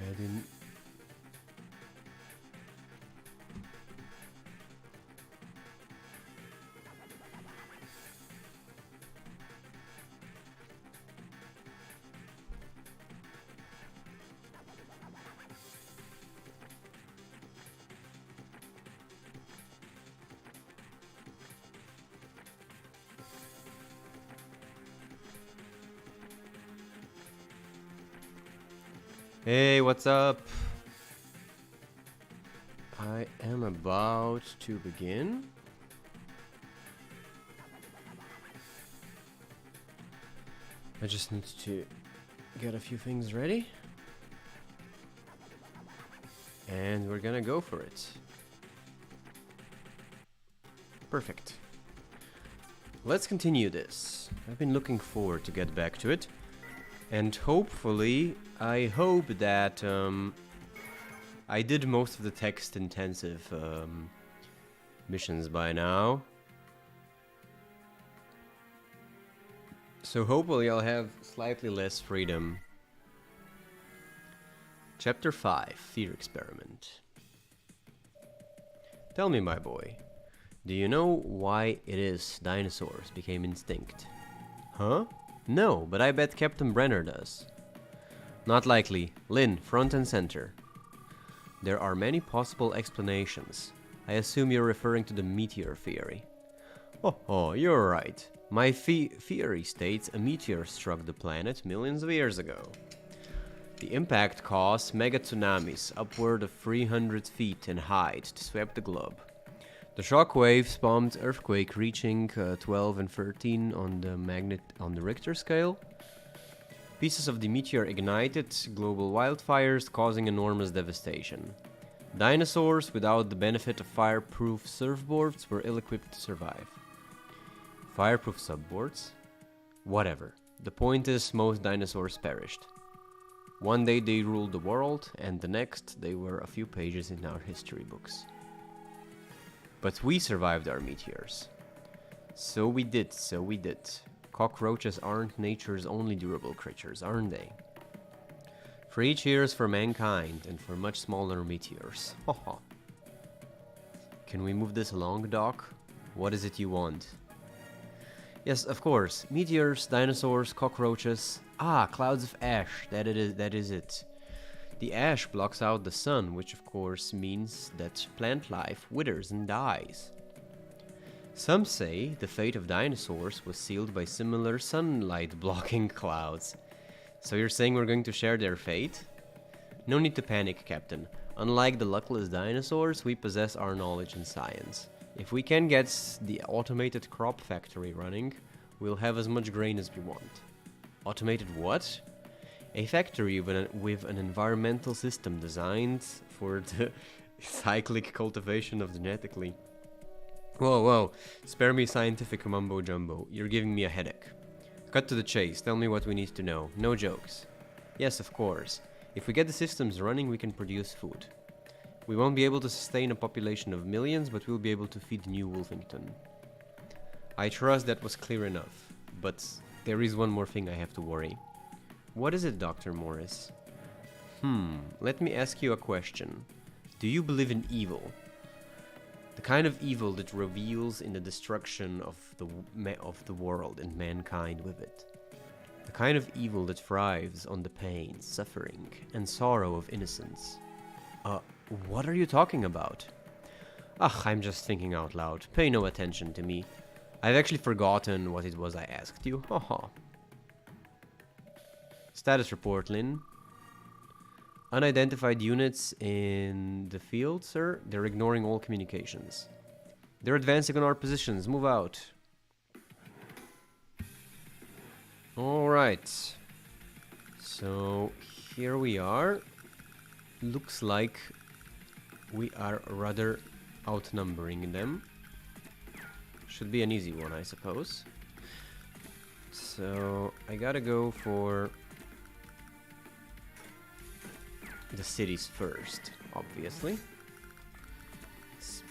I didn't... Hey, what's up? I am about to begin. I just need to get a few things ready. And we're gonna go for it. Perfect. Let's continue this. I've been looking forward to get back to it. And hopefully, I hope that I did most of the text-intensive missions by now. So hopefully I'll have slightly less freedom. Chapter 5, Fear Experiment. Tell me, my boy, do you know why it is dinosaurs became extinct? Huh? No, but I bet Captain Brenner does. Not likely. Lynn, front and center. There are many possible explanations. I assume you're referring to the meteor theory. Oh, you're right. My theory states a meteor struck the planet millions of years ago. The impact caused mega tsunamis upward of 300 feet in height to sweep the globe. The shockwaves spawned earthquake reaching 12 and 13 on the Richter scale. Pieces of the meteor ignited global wildfires, causing enormous devastation. Dinosaurs without the benefit of fireproof surfboards were ill-equipped to survive. Fireproof subboards? Whatever. The point is, most dinosaurs perished. One day they ruled the world, and the next they were a few pages in our history books. But we survived our meteors. So we did. Cockroaches aren't nature's only durable creatures, aren't they? 3 cheers for mankind and for much smaller meteors. Haha. Can we move this along, Doc? What is it you want? Yes, of course. Meteors, dinosaurs, cockroaches. Ah, clouds of ash. That is it. The ash blocks out the sun, which of course means that plant life withers and dies. Some say the fate of dinosaurs was sealed by similar sunlight-blocking clouds. So you're saying we're going to share their fate? No need to panic, Captain. Unlike the luckless dinosaurs, we possess our knowledge and science. If we can get the automated crop factory running, we'll have as much grain as we want. Automated what? A factory with an environmental system designed for the cyclic cultivation of genetically. Whoa, spare me scientific mumbo jumbo. You're giving me a headache. Cut to the chase, tell me what we need to know. No jokes. Yes, of course. If we get the systems running, we can produce food. We won't be able to sustain a population of millions, but we'll be able to feed New Wolfington. I trust that was clear enough, but there is one more thing I have to worry. What is it, Dr. Morris? Let me ask you a question. Do you believe in evil? The kind of evil that reveals in the destruction of the world and mankind with it. The kind of evil that thrives on the pain, suffering, and sorrow of innocence. What are you talking about? I'm just thinking out loud. Pay no attention to me. I've actually forgotten what it was I asked you. Haha. Status report, Lynn. Unidentified units in the field, sir. They're ignoring all communications. They're advancing on our positions. Move out. Alright. So, here we are. Looks like we are rather outnumbering them. Should be an easy one, I suppose. So, I gotta go for the cities first, obviously. It's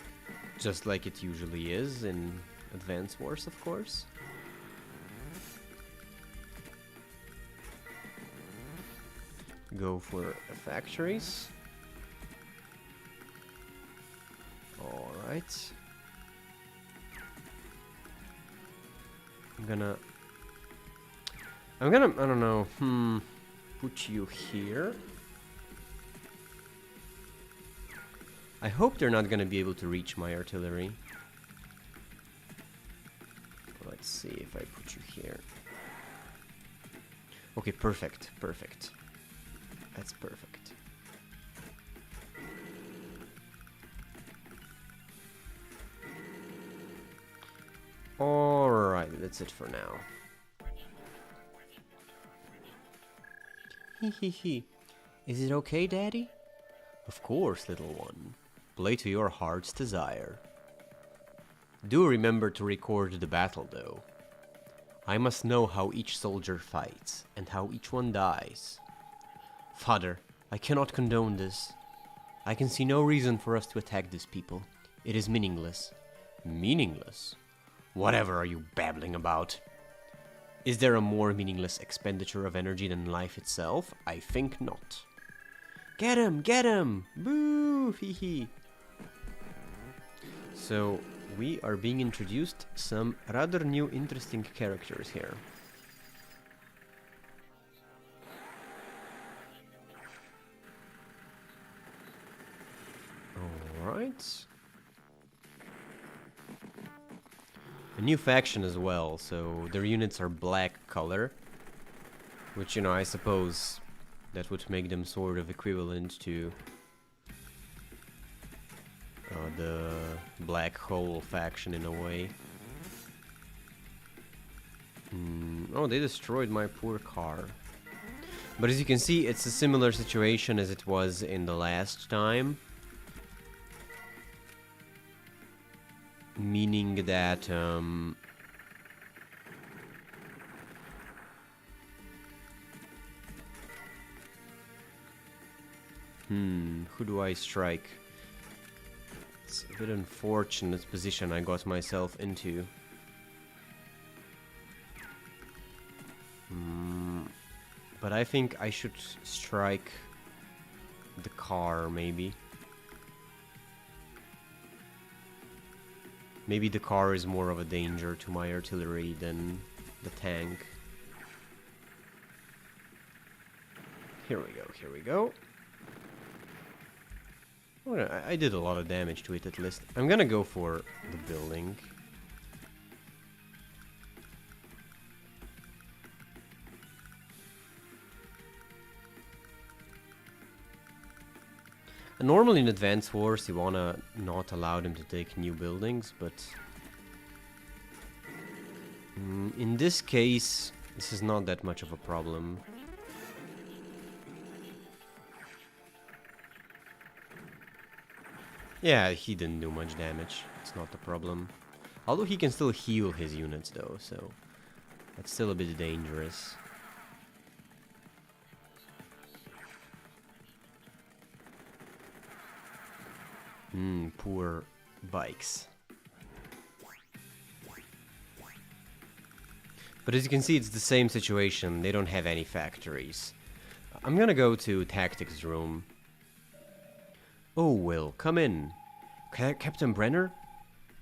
just like it usually is in Advance Wars, of course. go for factories. Alright. I don't know, put you here. I hope they're not gonna be able to reach my artillery. Let's see if I put you here. Okay, perfect, perfect. That's perfect. Alright, that's it for now. Hee. Is it okay, Daddy? Of course, little one. Play to your heart's desire. Do remember to record the battle, though. I must know how each soldier fights, and how each one dies. Father, I cannot condone this. I can see no reason for us to attack these people. It is meaningless. Meaningless? Whatever are you babbling about? Is there a more meaningless expenditure of energy than life itself? I think not. Get him! Get him! Boo! Hee hee. So, we are being introduced some rather new interesting characters here. Alright. A new faction as well, so their units are black color. Which, you know, I suppose that would make them sort of equivalent to the Black Hole faction in a way. Oh, they destroyed my poor car. But as you can see, it's a similar situation as it was in the last time. Meaning that who do I strike? It's a bit unfortunate position I got myself into. But I think I should strike the car, maybe. Maybe the car is more of a danger to my artillery than the tank. Here we go, here we go. Well, I did a lot of damage to it at least. I'm gonna go for the building. Normally in Advance Wars you wanna not allow them to take new buildings, but in this case this is not that much of a problem. Yeah, he didn't do much damage. It's not the problem. Although he can still heal his units though, so that's still a bit dangerous. Poor bikes. But as you can see, it's the same situation. They don't have any factories. I'm gonna go to Tactics room. Oh, Will, come in. Captain Brenner?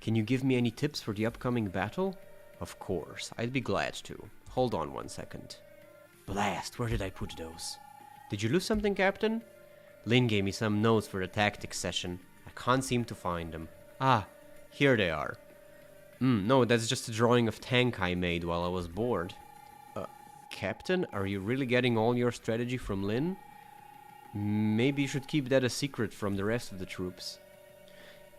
Can you give me any tips for the upcoming battle? Of course, I'd be glad to. Hold on 1 second. Blast, where did I put those? Did you lose something, Captain? Lynn gave me some notes for the tactics session. I can't seem to find them. Ah, here they are. No, that's just a drawing of tank I made while I was bored. Captain, are you really getting all your strategy from Lynn? Maybe you should keep that a secret from the rest of the troops.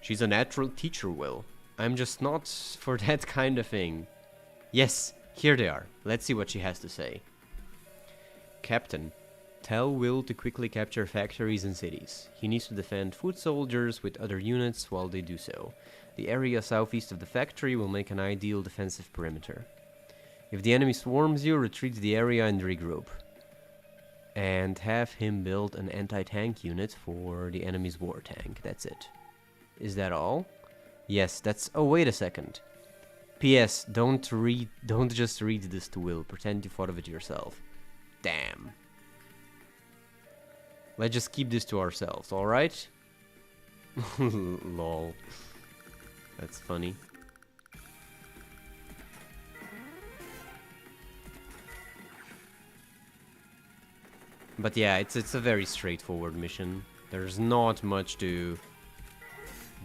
She's a natural teacher, Will. I'm just not for that kind of thing. Yes, here they are. Let's see what she has to say. Captain, tell Will to quickly capture factories and cities. He needs to defend foot soldiers with other units while they do so. The area southeast of the factory will make an ideal defensive perimeter. If the enemy swarms you, retreat to the area and regroup. And have him build an anti-tank unit for the enemy's war tank. That's it. Is that all? Yes, that's... Oh, wait a second. P.S. Don't just read this to Will. Pretend you thought of it yourself. Damn. Let's just keep this to ourselves, alright? Lol. That's funny. But yeah, it's a very straightforward mission. There's not much to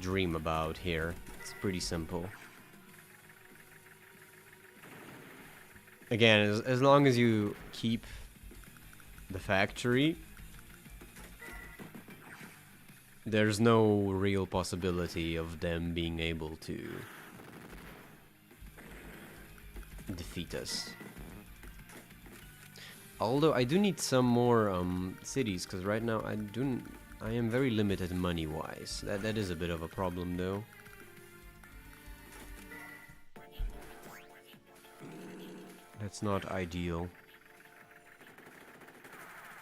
dream about here. It's pretty simple. Again, as long as you keep the factory, there's no real possibility of them being able to defeat us. Although I do need some more cities, because right now I am very limited money-wise. That is a bit of a problem, though. That's not ideal.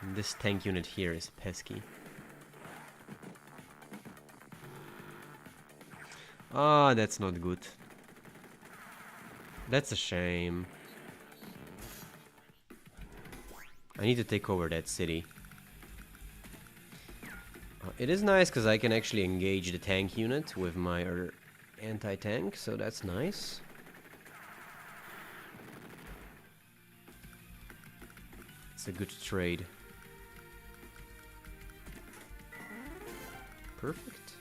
And this tank unit here is pesky. Ah, that's not good. That's a shame. I need to take over that city. It is nice because I can actually engage the tank unit with my anti-tank, so that's nice. It's a good trade. Perfect.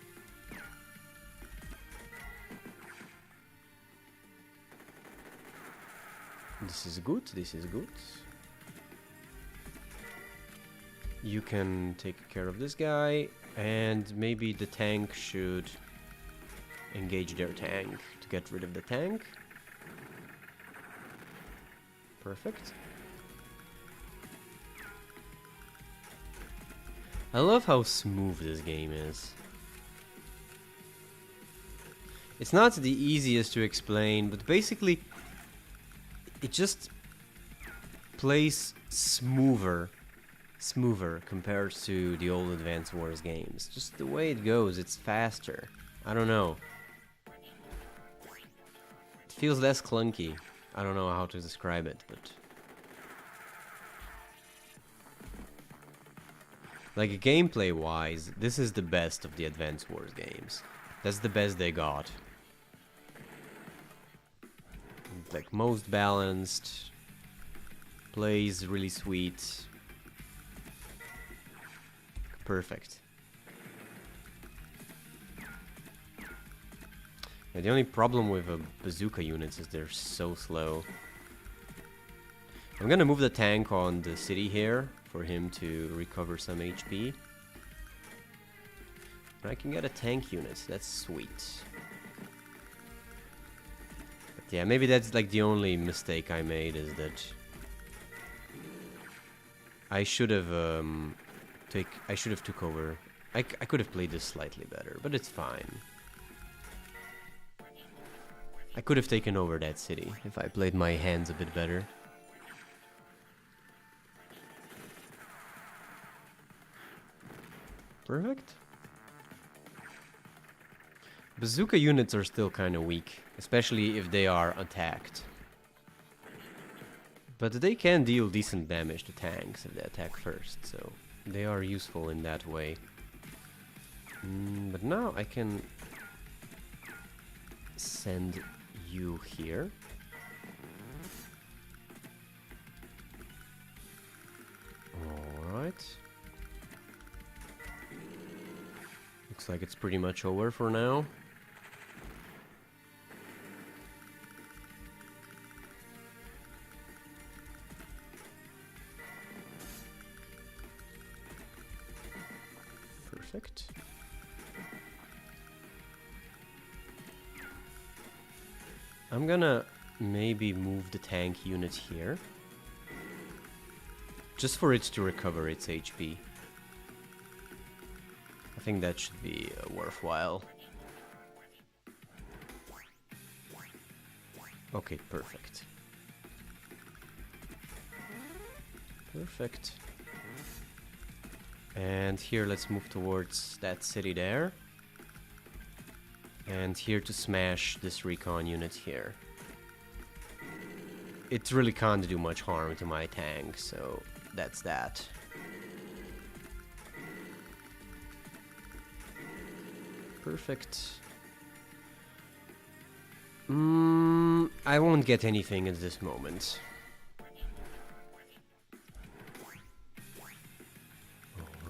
This is good, this is good. You can take care of this guy, and maybe the tank should engage their tank to get rid of the tank. Perfect. I love how smooth this game is. It's not the easiest to explain, but basically it just plays smoother compared to the old Advance Wars games. Just the way it goes, it's faster. I don't know. It feels less clunky. I don't know how to describe it, but... like, gameplay-wise, this is the best of the Advance Wars games. That's the best they got. Like, most balanced, plays really sweet. Perfect. Yeah, the only problem with bazooka units is they're so slow. I'm gonna move the tank on the city here for him to recover some HP. And I can get a tank unit, that's sweet. But yeah, maybe that's like the only mistake I made, is that I should have took over. I could have played this slightly better, but it's fine. I could have taken over that city if I played my hands a bit better. Perfect. Bazooka units are still kind of weak, especially if they are attacked. But they can deal decent damage to tanks if they attack first, so they are useful in that way. But now I can send you here. Alright. Looks like it's pretty much over for now. Perfect. I'm gonna maybe move the tank unit here, just for it to recover its HP. I think that should be worthwhile. Okay, perfect. Perfect. And here, let's move towards that city there. And here to smash this recon unit here. It really can't do much harm to my tank, so that's that. perfect. I won't get anything at this moment.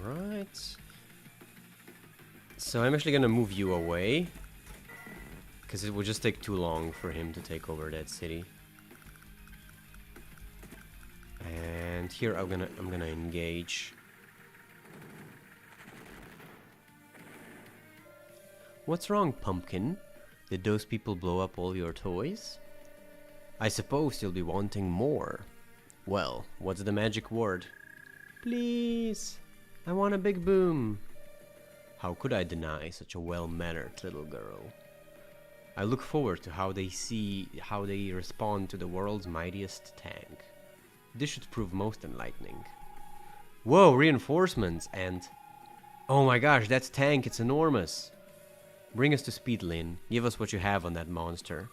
Alright. So I'm actually gonna move you away, because it would just take too long for him to take over that city. And here I'm gonna engage. What's wrong, Pumpkin? Did those people blow up all your toys? I suppose you'll be wanting more. Well, what's the magic word? Please, I want a big boom. How could I deny such a well-mannered little girl? I look forward to how they respond to the world's mightiest tank. This should prove most enlightening. Whoa, reinforcements and... Oh my gosh, that tank, it's enormous. Bring us to speed, Lyn. Give us what you have on that monster.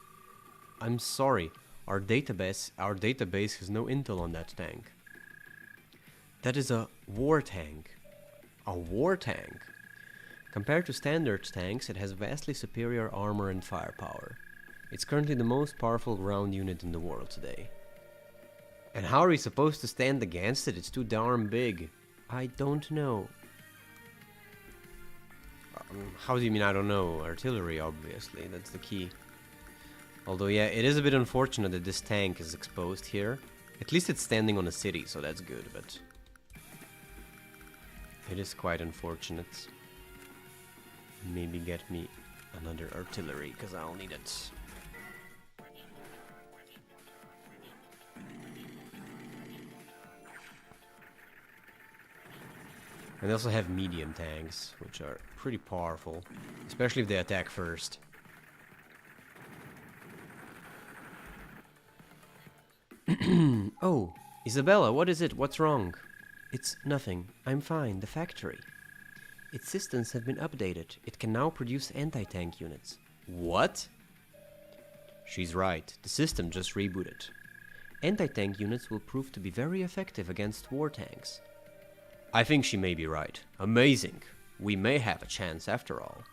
I'm sorry, our database has no intel on that tank. That is a war tank. A war tank? Compared to standard tanks, it has vastly superior armor and firepower. It's currently the most powerful ground unit in the world today. And how are we supposed to stand against it? It's too darn big. I don't know. How do you mean I don't know? Artillery, obviously, that's the key. Although, yeah, it is a bit unfortunate that this tank is exposed here. At least it's standing on a city, so that's good, but... it is quite unfortunate. Maybe get me another artillery, because I'll need it. And they also have medium tanks, which are pretty powerful, especially if they attack first. Oh, Isabella, what is it? What's wrong? It's nothing. I'm fine. The factory. Its systems have been updated. It can now produce anti-tank units. What? She's right. The system just rebooted. Anti-tank units will prove to be very effective against war tanks. I think she may be right. Amazing. We may have a chance after all.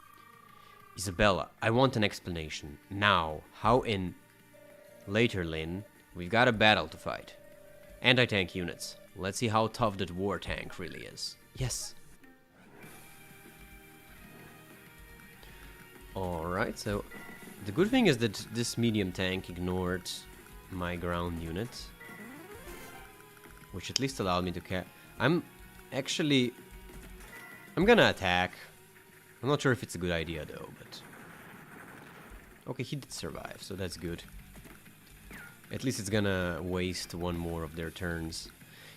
Isabella, I want an explanation. Now. How in... Later, Lyn. We've got a battle to fight. Anti-tank units. Let's see how tough that war tank really is. Yes. Alright, so... the good thing is that this medium tank ignored my ground unit. Which at least allowed me to I'm gonna attack. I'm not sure if it's a good idea though, but... okay, he did survive, so that's good. At least it's gonna waste one more of their turns.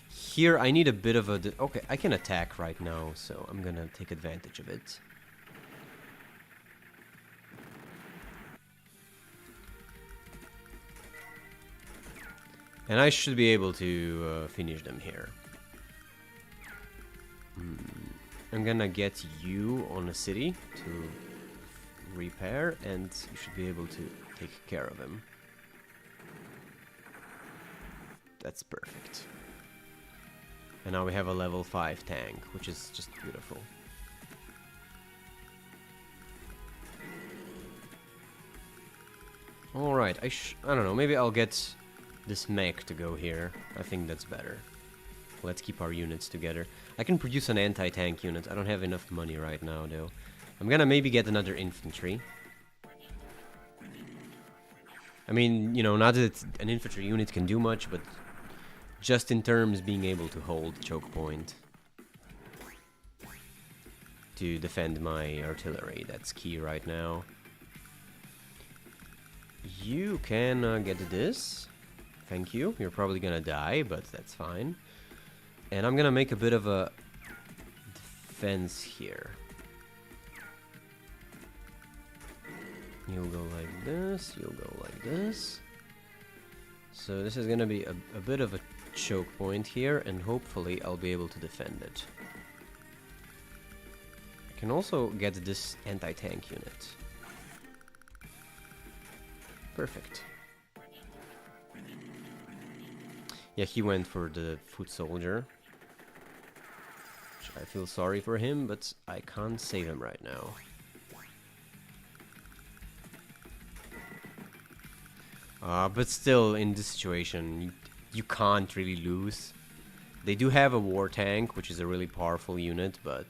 Here, I need a bit of a... okay, I can attack right now, so I'm gonna take advantage of it. And I should be able to finish them here. I'm gonna get you on a city to repair, and you should be able to take care of him. That's perfect. And now we have a level 5 tank, which is just beautiful. Alright, I don't know, maybe I'll get this mech to go here. I think that's better. Let's keep our units together. I can produce an anti-tank unit. I don't have enough money right now, though. I'm gonna maybe get another infantry. I mean, you know, not that an infantry unit can do much, but just in terms being able to hold choke point to defend my artillery. That's key right now. You can get this. Thank you. You're probably gonna die, but that's fine. And I'm gonna make a bit of a defense here. You'll go like this, you'll go like this. So this is gonna be a bit of a choke point here, and hopefully I'll be able to defend it. I can also get this anti-tank unit. Perfect. Yeah, he went for the foot soldier. Which I feel sorry for him, but I can't save him right now. But still, in this situation, you can't really lose. They do have a war tank, which is a really powerful unit, but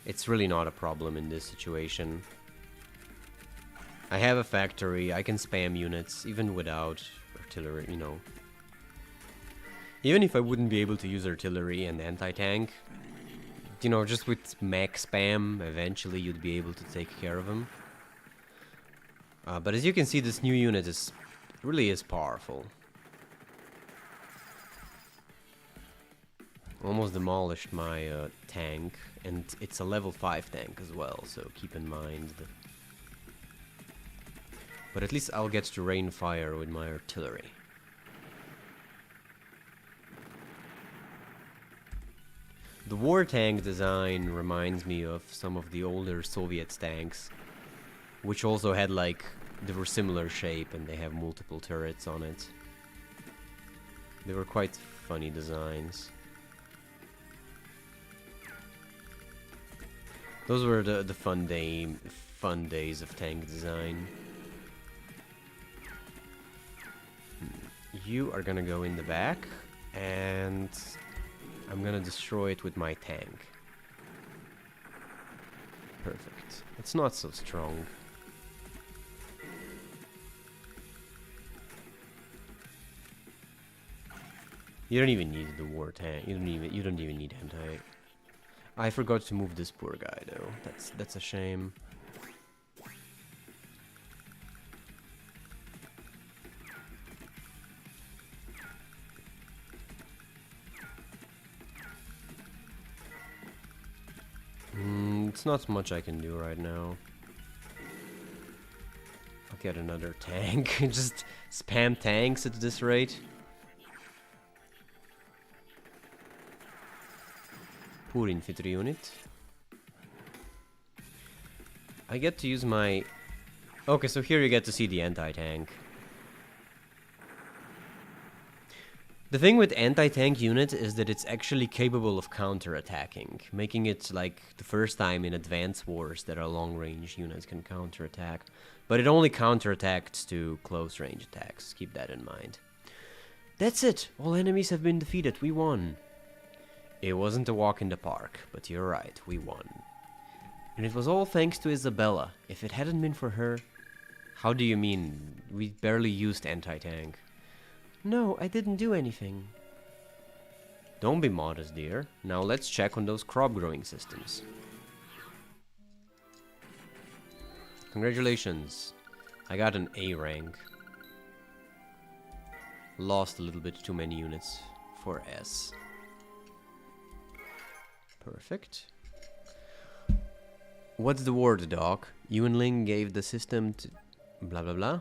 it's really not a problem in this situation. I have a factory, I can spam units, even without artillery, you know. Even if I wouldn't be able to use artillery and anti-tank, you know, just with mech spam, eventually you'd be able to take care of them. But as you can see, this new unit really is powerful. Almost demolished my tank, and it's a level 5 tank as well, so keep in mind. But at least I'll get to rain fire with my artillery. The war tank design reminds me of some of the older Soviet tanks, which also had like, they were similar shape and they have multiple turrets on it. They were quite funny designs. Those were the fun days of tank design. You are gonna go in the back, and I'm gonna destroy it with my tank. Perfect. It's not so strong. You don't even need the war tank. You don't even need anti. I forgot to move this poor guy though. That's a shame. It's not much I can do right now. I'll get another tank. Just spam tanks at this rate. Poor infantry unit. I get to use my... Okay, so here you get to see the anti-tank. The thing with anti-tank unit is that it's actually capable of counter-attacking, making it like the first time in Advance Wars that a long-range unit can counter-attack. But it only counter-attacks to close-range attacks, keep that in mind. That's it! All enemies have been defeated, we won! It wasn't a walk in the park, but you're right, we won. And it was all thanks to Isabella. If it hadn't been for her... How do you mean? We barely used anti-tank. No, I didn't do anything. Don't be modest, dear. Now let's check on those crop growing systems. Congratulations. I got an A rank. Lost a little bit too many units for S. Perfect. What's the word, Doc? Yuanling gave the system to... blah blah blah?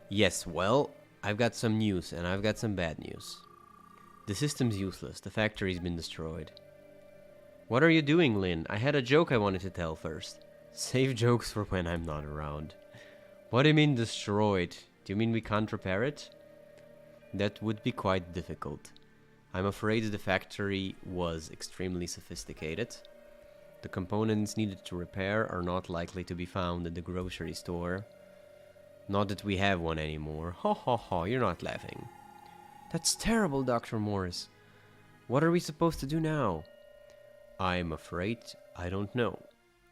Yes, well, I've got some news, and I've got some bad news. The system's useless. The factory's been destroyed. What are you doing, Lin? I had a joke I wanted to tell first. Save jokes for when I'm not around. What do you mean destroyed? Do you mean we can't repair it? That would be quite difficult. I'm afraid the factory was extremely sophisticated. The components needed to repair are not likely to be found at the grocery store. Not that we have one anymore. Ha ha ha, you're not laughing. That's terrible, Dr. Morris. What are we supposed to do now? I'm afraid I don't know.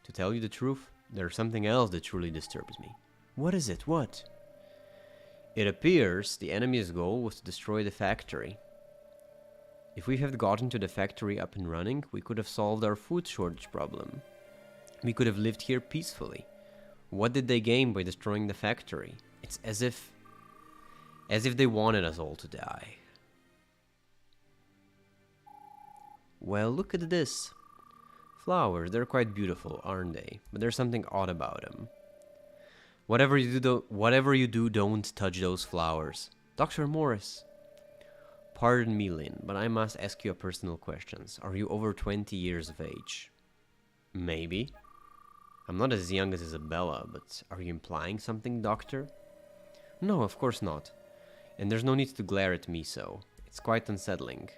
To tell you the truth, there's something else that truly disturbs me. What is it? What? It appears the enemy's goal was to destroy the factory. If we had gotten to the factory up and running, we could have solved our food shortage problem. We could have lived here peacefully. What did they gain by destroying the factory? It's as if they wanted us all to die. Well, look at this. Flowers, they're quite beautiful, aren't they? But there's something odd about them. Whatever you do, don't touch those flowers. Dr. Morris. Pardon me, Lin, but I must ask you a personal question. Are you over 20 years of age? Maybe. I'm not as young as Isabella, but are you implying something, Doctor? No, of course not. And there's no need to glare at me so. It's quite unsettling.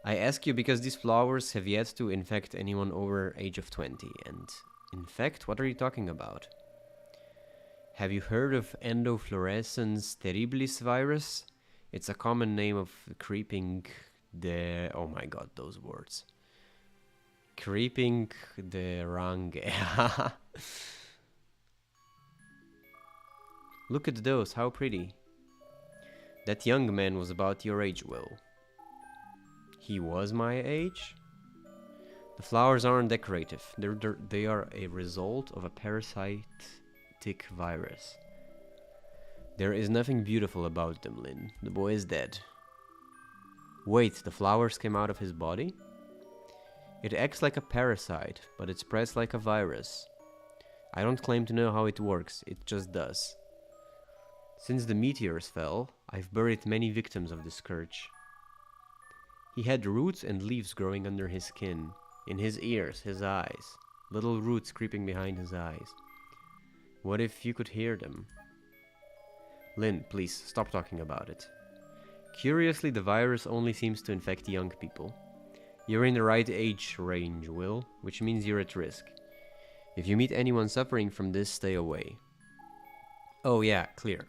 I ask you because these flowers have yet to infect anyone over age of 20, and... Infect? What are you talking about? Have you heard of Endofluorescence terribilis virus? It's a common name of creeping the... Oh my god, those words. Creeping the range. Look at those, how pretty. That young man was about your age, Will. He was my age? The flowers aren't decorative. They are a result of a parasitic virus. There is nothing beautiful about them, Lynn. The boy is dead. Wait, the flowers came out of his body? It acts like a parasite, but it spreads like a virus. I don't claim to know how it works, it just does. Since the meteors fell, I've buried many victims of the scourge. He had roots and leaves growing under his skin, in his ears, his eyes, little roots creeping behind his eyes. What if you could hear them? Lynn, please, stop talking about it. Curiously, the virus only seems to infect young people. You're in the right age range, Will, which means you're at risk. If you meet anyone suffering from this, stay away. Oh yeah, clear.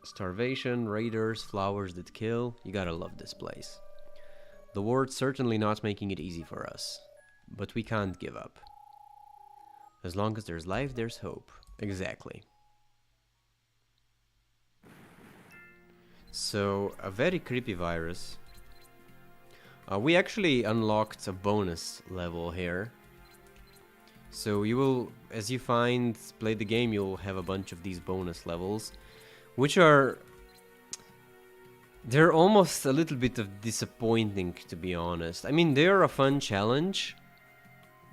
Starvation, raiders, flowers that kill. You gotta love this place. The war's certainly not making it easy for us. But we can't give up. As long as there's life, there's hope. Exactly. So, a very creepy virus. We actually unlocked a bonus level here. So you will, as you play the game, you'll have a bunch of these bonus levels, which are... They're almost a little bit of disappointing, to be honest. I mean, they're a fun challenge,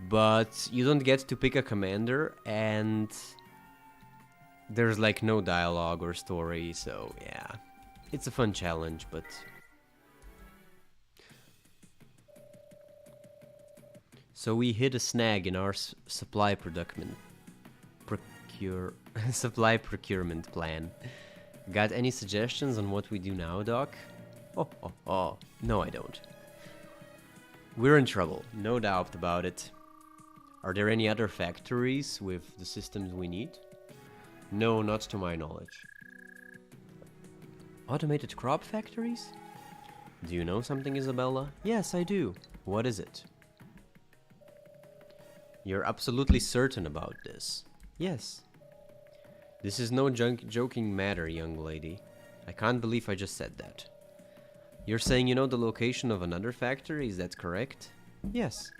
but you don't get to pick a commander, and there's like no dialogue or story, so yeah. It's a fun challenge, but... So we hit a snag in our supply procurement plan. Got any suggestions on what we do now, Doc? Oh, no I don't. We're in trouble, no doubt about it. Are there any other factories with the systems we need? No, not to my knowledge. Automated crop factories? Do you know something, Isabella? Yes, I do. What is it? You're absolutely certain about this? Yes. This is no joking matter, young lady. I can't believe I just said that. You're saying you know the location of another factory, is that correct? Yes.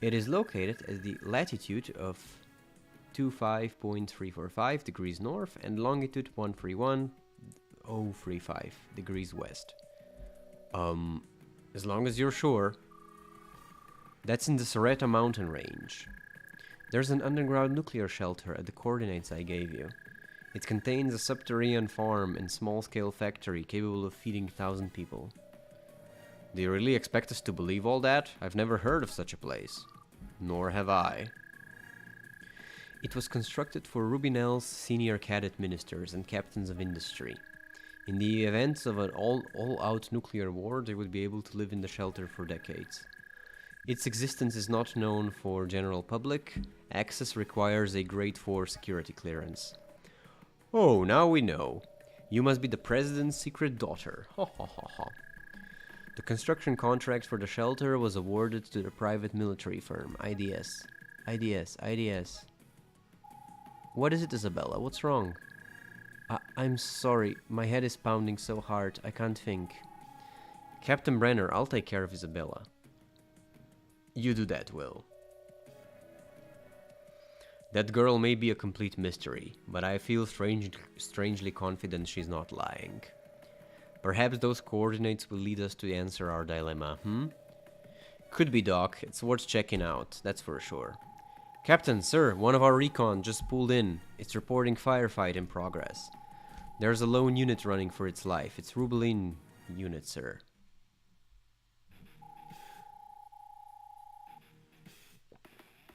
It is located at the latitude of 25.345 degrees north and longitude 131.035 degrees west. As long as you're sure. That's in the Sorretta mountain range. There's an underground nuclear shelter at the coordinates I gave you. It contains a subterranean farm and small-scale factory capable of feeding 1,000 people. Do you really expect us to believe all that? I've never heard of such a place. Nor have I. It was constructed for Rubinel's senior cadet ministers and captains of industry. In the event of an all-out nuclear war, they would be able to live in the shelter for decades. Its existence is not known for general public. Access requires a grade 4 security clearance. Oh, now we know. You must be the president's secret daughter. Ha ha ha ha. The construction contract for the shelter was awarded to the private military firm, IDS. IDS. What is it, Isabella? What's wrong? I'm sorry. My head is pounding so hard, I can't think. Captain Brenner, I'll take care of Isabella. You do that, Will. That girl may be a complete mystery, but I feel strangely confident she's not lying. Perhaps those coordinates will lead us to answer our dilemma, Could be, Doc. It's worth checking out, that's for sure. Captain, sir, one of our recon just pulled in. It's reporting firefight in progress. There's a lone unit running for its life. It's Rubelin unit, sir.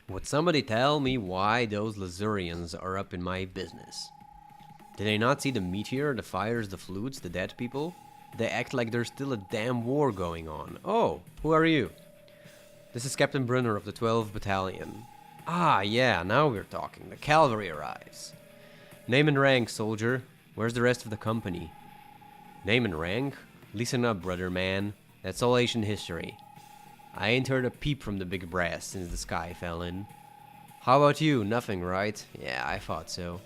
Would somebody tell me why those Lazurians are up in my business? Did they not see the meteor, the fires, the flutes, the dead people? They act like there's still a damn war going on. Oh, who are you? This is Captain Brunner of the 12th Battalion. Ah, yeah, now we're talking. The cavalry arrives. Name and rank, soldier. Where's the rest of the company? Name and rank? Listen up, brother man. That's all ancient history. I ain't heard a peep from the big brass since the sky fell in. How about you? Nothing, right? Yeah, I thought so.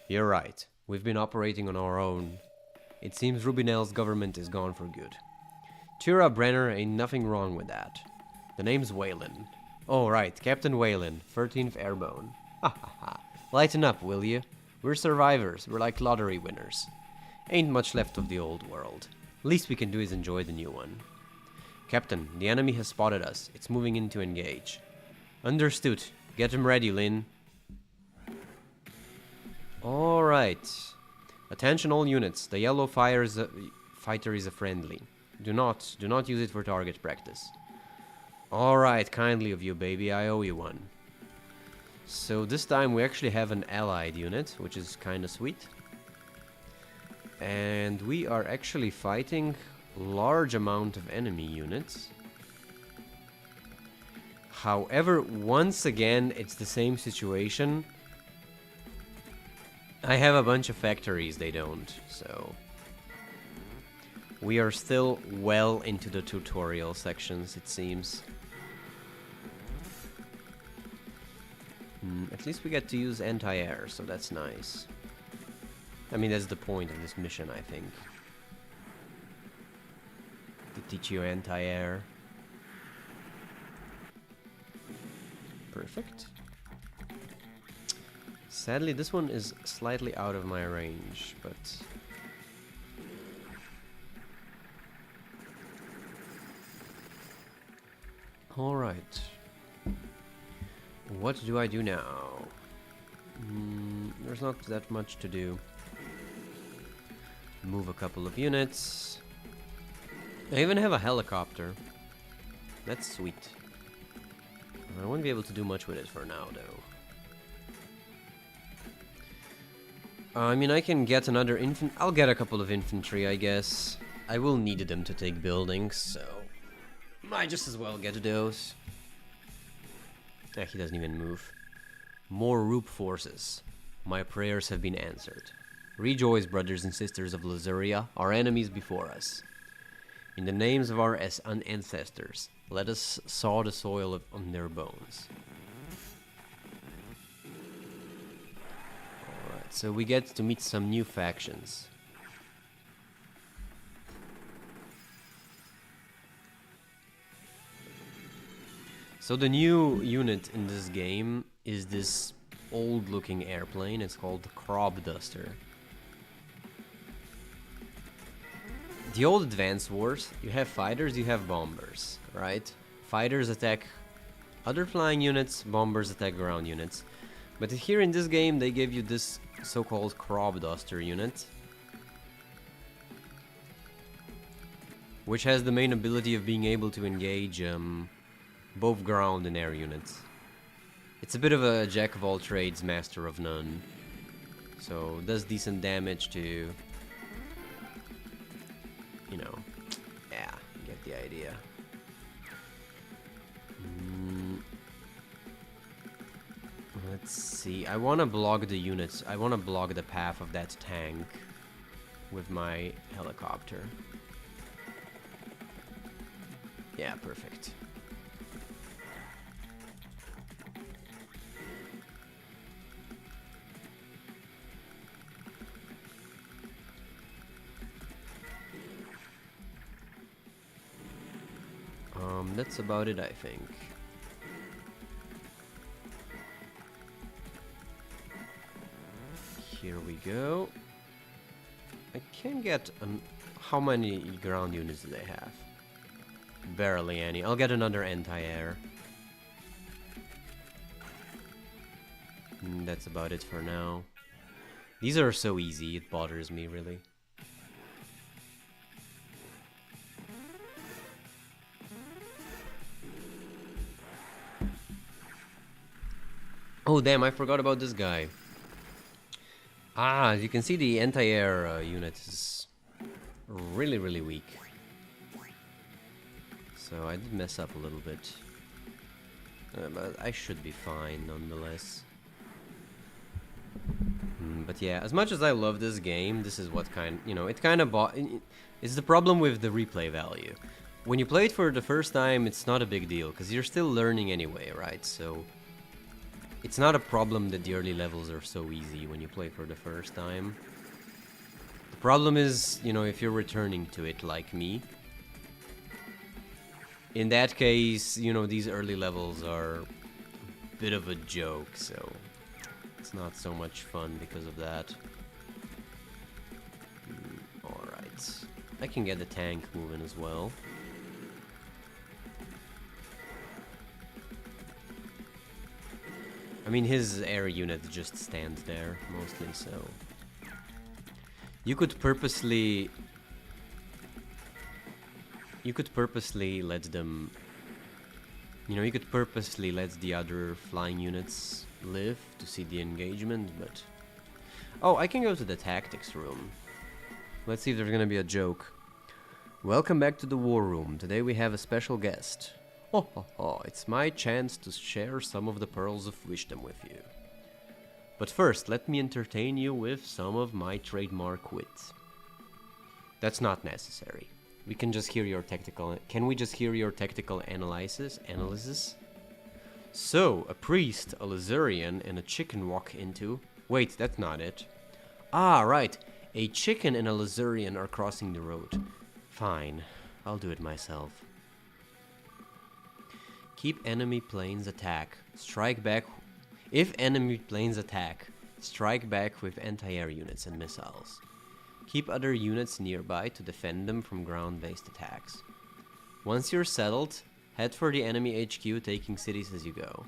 You're right. We've been operating on our own. It seems Rubinel's government is gone for good. Cheer up, Brenner. Ain't nothing wrong with that. The name's Wayland. Oh, right. Captain Wayland, 13th Airborne. Ha ha ha. Lighten up, will you? We're survivors. We're like lottery winners. Ain't much left of the old world. Least we can do is enjoy the new one. Captain, the enemy has spotted us. It's moving in to engage. Understood. Get him ready, Lin. Alright. Attention all units. The yellow fighter is a friendly. Do not use it for target practice. Alright, kindly of you, baby. I owe you one. So this time we actually have an allied unit, which is kinda sweet. And we are actually fighting large amount of enemy units. However, once again, it's the same situation. I have a bunch of factories, they don't, so... We are still well into the tutorial sections, it seems. At least we get to use anti-air, so that's nice. I mean, that's the point of this mission, I think. To teach you anti-air. Perfect. Sadly, this one is slightly out of my range, but... Alright. What do I do now? There's not that much to do. Move a couple of units. I even have a helicopter. That's sweet. I won't be able to do much with it for now, though. I mean, I can get another I'll get a couple of infantry, I guess. I will need them to take buildings, so... Might just as well get those. He doesn't even move. More Roop forces. My prayers have been answered. Rejoice, brothers and sisters of Lazuria, our enemies before us. In the names of our ancestors, let us saw the soil on their bones. Alright, so we get to meet some new factions. So the new unit in this game is this old-looking airplane. It's called the Crop Duster. The old Advance Wars, you have fighters, you have bombers, right? Fighters attack other flying units, bombers attack ground units. But here in this game, they give you this so-called Crop Duster unit, which has the main ability of being able to engage both ground and air units. It's a bit of a jack of all trades, master of none. So does decent damage to, you know, yeah, get the idea. Let's see, I want to block the units. I want to block the path of that tank with my helicopter. Yeah, perfect. That's about it, I think. Here we go. I can get how many ground units do they have? Barely any. I'll get another anti-air. That's about it for now. These are so easy, it bothers me really. Oh damn, I forgot about this guy. Ah, as you can see, the anti-air unit is really, really weak. So I did mess up a little bit. But I should be fine nonetheless. But yeah, as much as I love this game, this is what it kind of it's the problem with the replay value. When you play it for the first time, it's not a big deal, because you're still learning anyway, right? So it's not a problem that the early levels are so easy when you play for the first time. The problem is, if you're returning to it like me. In that case, these early levels are a bit of a joke, so it's not so much fun because of that. Alright. I can get the tank moving as well. I mean, his air unit just stands there, mostly, so... You could purposely let them... you could purposely let the other flying units live to see the engagement, but... Oh, I can go to the tactics room. Let's see if there's gonna be a joke. Welcome back to the war room. Today we have a special guest. Ho ho ho, it's my chance to share some of the pearls of wisdom with you. But first, let me entertain you with some of my trademark wit. That's not necessary. We can just hear your tactical... Can we just hear your tactical analysis? So, a priest, a Lizurian, and a chicken walk into... Wait, that's not it. Ah, right. A chicken and a Lizurian are crossing the road. Fine. I'll do it myself. Keep enemy planes attack. Strike back... If enemy planes attack, strike back with anti-air units and missiles. Keep other units nearby to defend them from ground-based attacks. Once you're settled, head for the enemy HQ, taking cities as you go.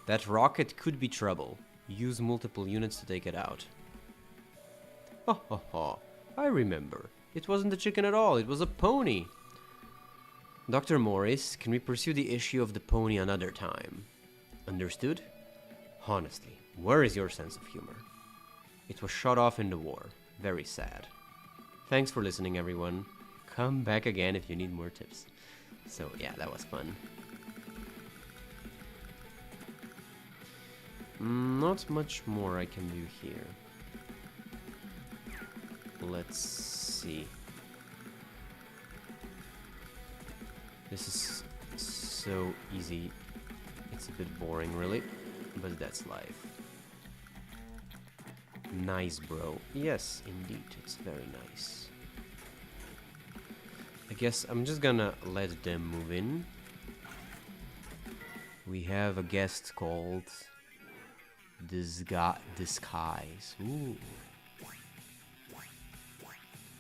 That rocket could be trouble. Use multiple units to take it out. Ha ha ha. I remember. It wasn't a chicken at all, it was a pony. Dr. Morris, can we pursue the issue of the pony another time? Understood? Honestly, where is your sense of humor? It was shot off in the war. Very sad. Thanks for listening, everyone. Come back again if you need more tips. So yeah, that was fun. Not much more I can do here. Let's see. This is so easy. It's a bit boring, really, but that's life. Nice, bro. Yes, indeed, it's very nice. I guess I'm just gonna let them move in. We have a guest called Disguise. Ooh.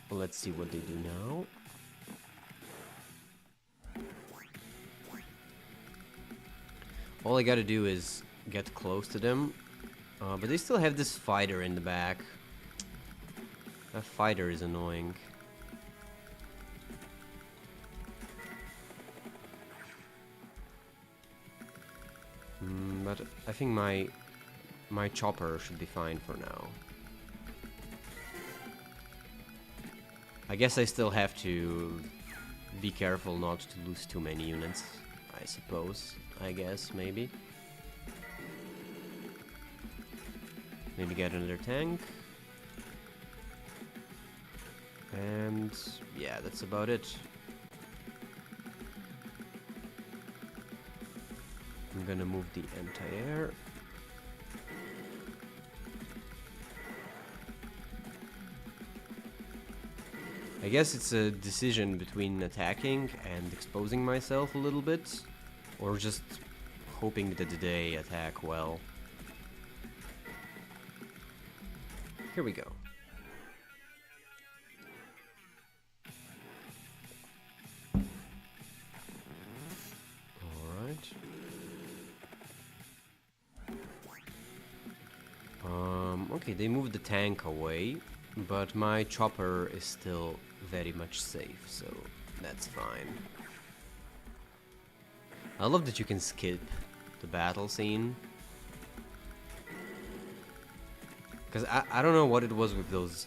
Let's see what they do now. All I gotta do is get close to them. But they still have this fighter in the back. That fighter is annoying. But I think my chopper should be fine for now. I guess I still have to be careful not to lose too many units, I suppose. I guess, maybe. Maybe get another tank. And yeah, that's about it. I'm gonna move the anti-air. I guess it's a decision between attacking and exposing myself a little bit, or just hoping that they attack well. Here we go. Alright. Okay, they moved the tank away, but my chopper is still very much safe, so that's fine. I love that you can skip the battle scene. Because I don't know what it was with those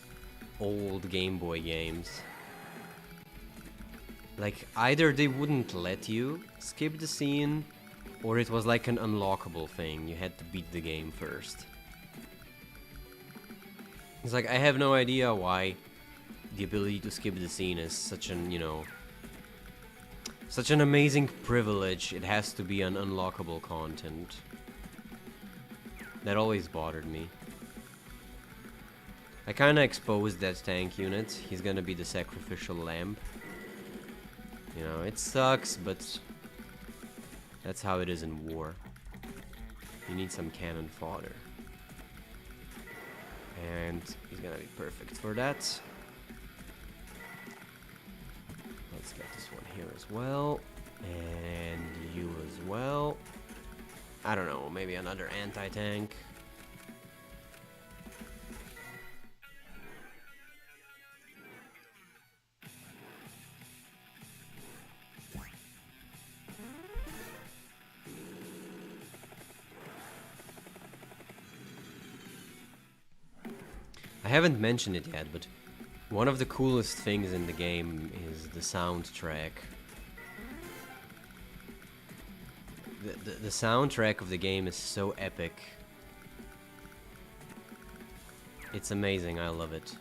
old Game Boy games. Like, either they wouldn't let you skip the scene, Or it was like an unlockable thing. You had to beat the game first. It's like, I have no idea why the ability to skip the scene is such an, you know, such an amazing privilege. It has to be an unlockable content. That always bothered me. I kinda exposed that tank unit. He's gonna be the sacrificial lamb. You know, it sucks, but that's how it is in war. You need some cannon fodder. And he's gonna be perfect for that. Let's get this one here as well. And you as well. I don't know, maybe another anti-tank. I haven't mentioned it yet, but one of the coolest things in the game is the soundtrack. The soundtrack of the game is so epic. It's amazing, I love it.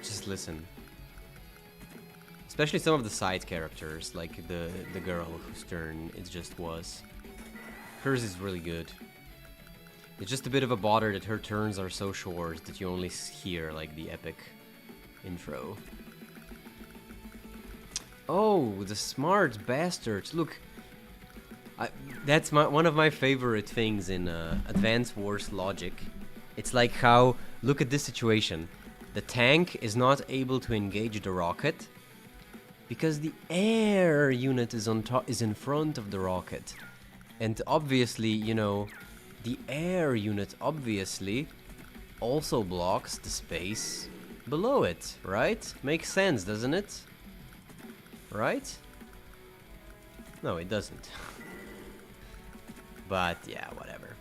Just listen. Especially some of the side characters, like the girl whose turn it just was. Hers is really good. It's just a bit of a bother that her turns are so short that you only hear like the epic intro. Oh, the smart bastards! Look, that's one of my favorite things in Advance Wars logic. It's like how, look at this situation. The tank is not able to engage the rocket because the air unit is on top, is in front of the rocket, and obviously, you know, the air unit obviously also blocks the space below it, right? Makes sense, doesn't it? Right? No, it doesn't. But yeah, whatever.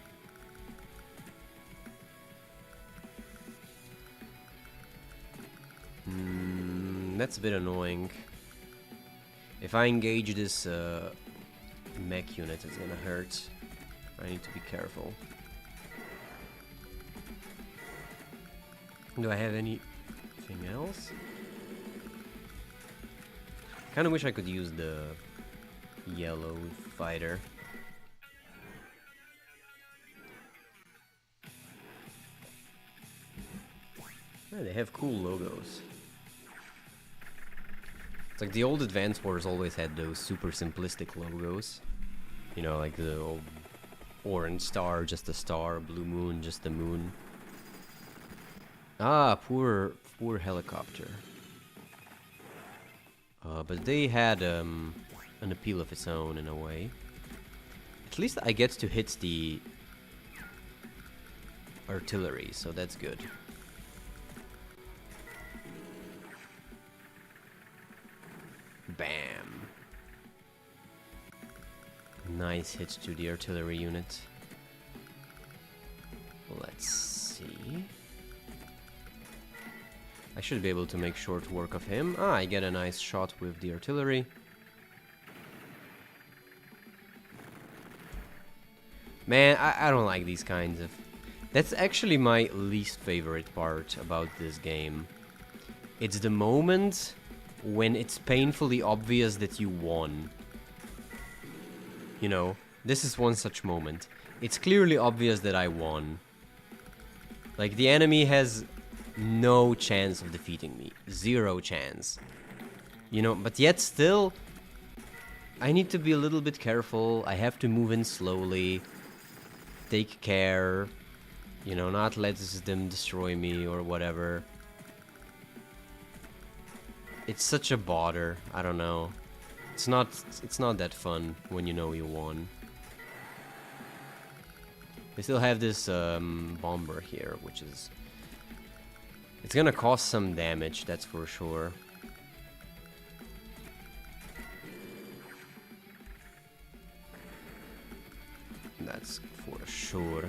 That's a bit annoying. If I engage this mech unit, it's gonna hurt. I need to be careful. Do I have anything else? Kinda wish I could use the yellow fighter. Yeah, they have cool logos. It's like the old Advance Wars always had those super simplistic logos. You know, like the old orange star, just a star, blue moon, just a moon. Ah, poor helicopter. But they had an appeal of its own in a way. At least I get to hit the artillery, so that's good. Bam. Nice hit to the artillery unit. Let's see. I should be able to make short work of him. Ah, I get a nice shot with the artillery. Man, I don't like these kinds of... That's actually my least favorite part about this game. It's the moment when it's painfully obvious that you won. You know, this is one such moment. It's clearly obvious that I won. Like, the enemy has no chance of defeating me. Zero chance. You know, but yet still, I need to be a little bit careful. I have to move in slowly. Take care. You know, not let them destroy me or whatever. It's such a bother. I don't know. It's not that fun when you know you won. They still have this bomber here, which is... It's gonna cause some damage, that's for sure. That's for sure.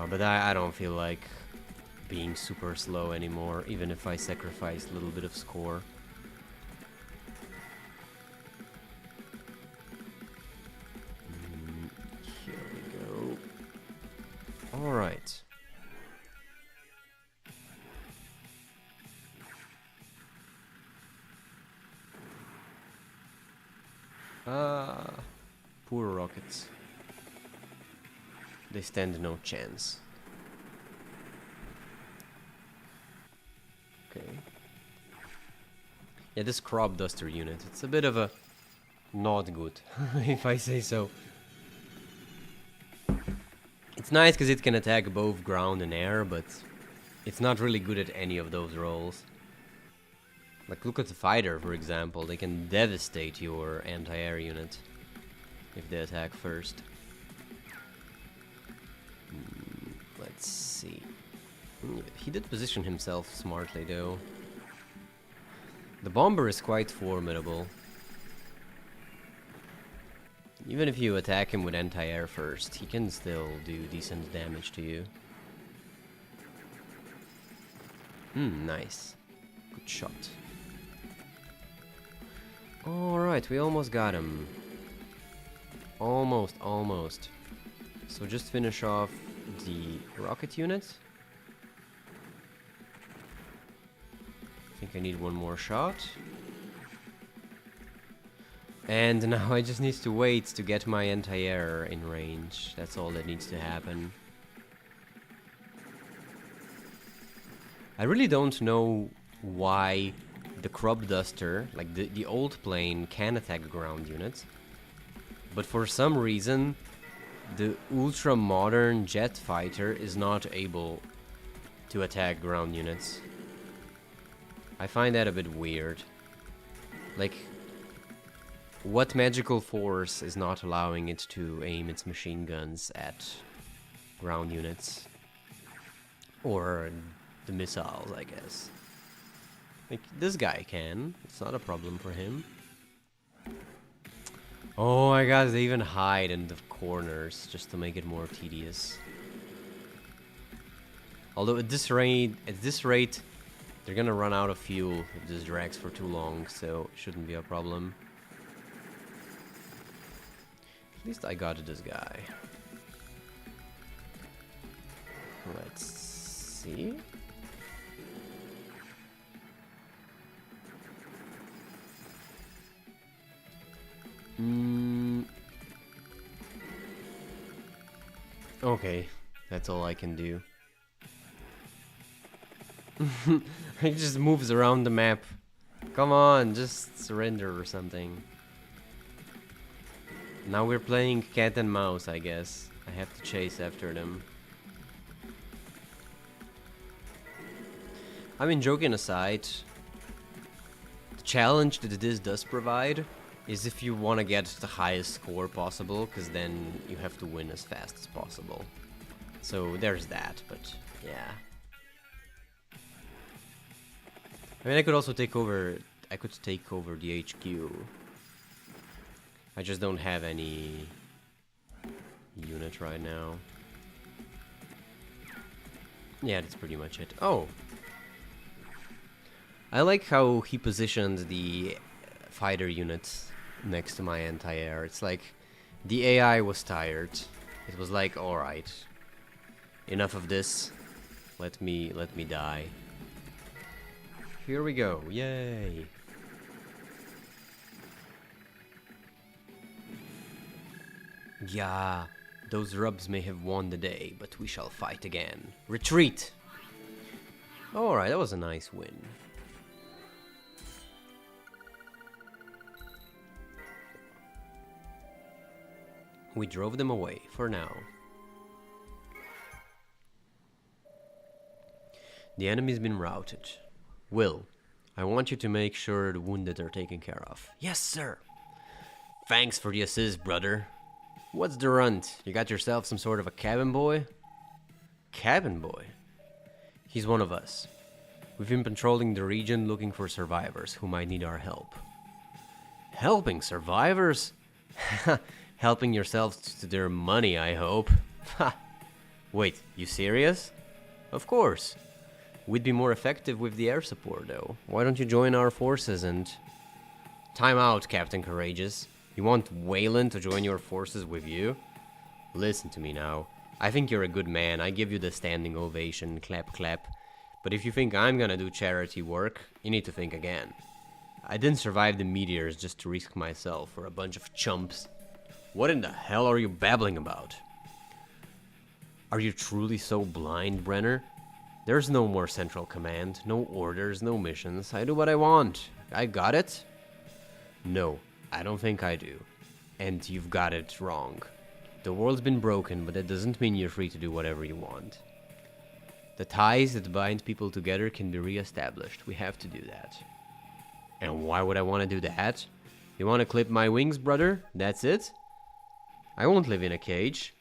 But I don't feel like being super slow anymore, even if I sacrifice a little bit of score. Here we go. Alright. Poor rockets. They stand no chance. Okay. Yeah, this crop duster unit, it's a bit of a not good, if I say so. It's nice because it can attack both ground and air, but it's not really good at any of those roles. Like, look at the fighter, for example. They can devastate your anti-air unit if they attack first. Let's see. He did position himself smartly, though. The bomber is quite formidable. Even if you attack him with anti-air first, he can still do decent damage to you. Nice. Good shot. Alright, we almost got him. Almost. So just finish off the rocket unit. I think I need one more shot. And now I just need to wait to get my anti-air in range. That's all that needs to happen. I really don't know why the crop duster, like the old plane, can attack ground units. But for some reason, the ultra modern jet fighter is not able to attack ground units. I find that a bit weird. Like, what magical force is not allowing it to aim its machine guns at ground units? Or the missiles, I guess. Like, this guy can. It's not a problem for him. Oh my god, they even hide in the corners just to make it more tedious. Although at this rate, they're gonna run out of fuel if this drags for too long, so it shouldn't be a problem. At least I got this guy. Let's see. Okay, that's all I can do. He just moves around the map. Come on, just surrender or something. Now we're playing cat and mouse, I guess. I have to chase after them. I mean, joking aside, the challenge that this does provide is if you want to get the highest score possible, because then you have to win as fast as possible. So there's that, but yeah. I mean, I could also take over the HQ. I just don't have any unit right now. Yeah, that's pretty much it. Oh! I like how he positioned the fighter units next to my anti-air. It's like the AI was tired. It was like, alright, enough of this. Let me die. Here we go. Yay! Yeah, those rubs may have won the day, but we shall fight again. Retreat! Alright, that was a nice win. We drove them away, for now. The enemy's been routed. Will, I want you to make sure the wounded are taken care of. Yes, sir! Thanks for the assist, brother. What's the runt? You got yourself some sort of a cabin boy? Cabin boy? He's one of us. We've been patrolling the region looking for survivors who might need our help. Helping survivors? Helping yourselves to their money, I hope. Ha! Wait, you serious? Of course. We'd be more effective with the air support, though. Why don't you join our forces and... Time out, Captain Courageous. You want Wayland to join your forces with you? Listen to me now. I think you're a good man. I give you the standing ovation, clap clap. But if you think I'm gonna do charity work, you need to think again. I didn't survive the meteors just to risk myself for a bunch of chumps. What in the hell are you babbling about? Are you truly so blind, Brenner? There's no more central command, no orders, no missions. I do what I want. I got it? No, I don't think I do. And you've got it wrong. The world's been broken, but that doesn't mean you're free to do whatever you want. The ties that bind people together can be re-established. We have to do that. And why would I want to do that? You want to clip my wings, brother? That's it? I won't live in a cage.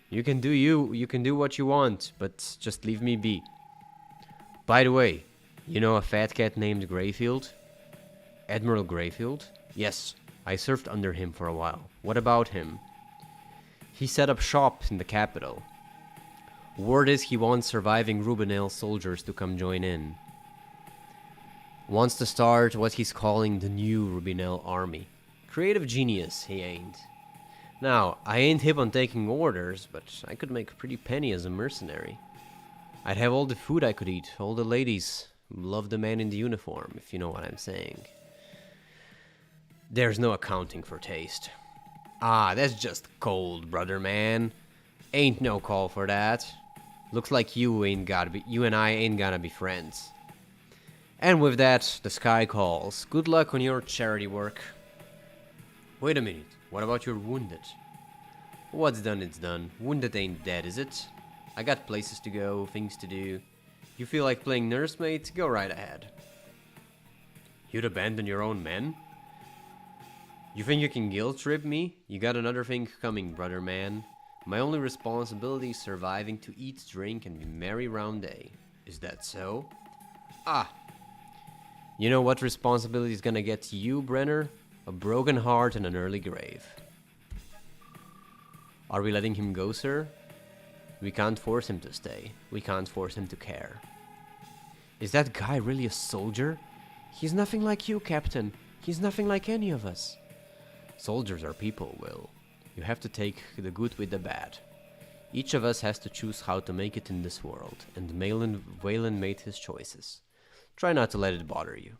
You can do what you want, but just leave me be. By the way, you know a fat cat named Greyfield? Admiral Greyfield? Yes, I served under him for a while. What about him? He set up shop in the capital. Word is he wants surviving Rubinel soldiers to come join in. Wants to start what he's calling the new Rubinel army. Creative genius, he ain't. Now, I ain't hip on taking orders, but I could make a pretty penny as a mercenary. I'd have all the food I could eat, all the ladies love the man in the uniform, if you know what I'm saying. There's no accounting for taste. Ah, that's just cold, brother man. Ain't no call for that. Looks like you and I ain't gonna be friends. And with that, the sky calls. Good luck on your charity work. Wait a minute, what about your wounded? What's done, it's done. Wounded ain't dead, is it? I got places to go, things to do. You feel like playing nursemaid? Go right ahead. You'd abandon your own men? You think you can guilt trip me? You got another thing coming, brother man. My only responsibility is surviving to eat, drink, and be merry round day. Is that so? Ah! You know what responsibility is gonna get you, Brenner? A broken heart and an early grave. Are we letting him go, sir? We can't force him to stay. We can't force him to care. Is that guy really a soldier? He's nothing like you, Captain. He's nothing like any of us. Soldiers are people, Will. You have to take the good with the bad. Each of us has to choose how to make it in this world, and Wayland made his choices. Try not to let it bother you.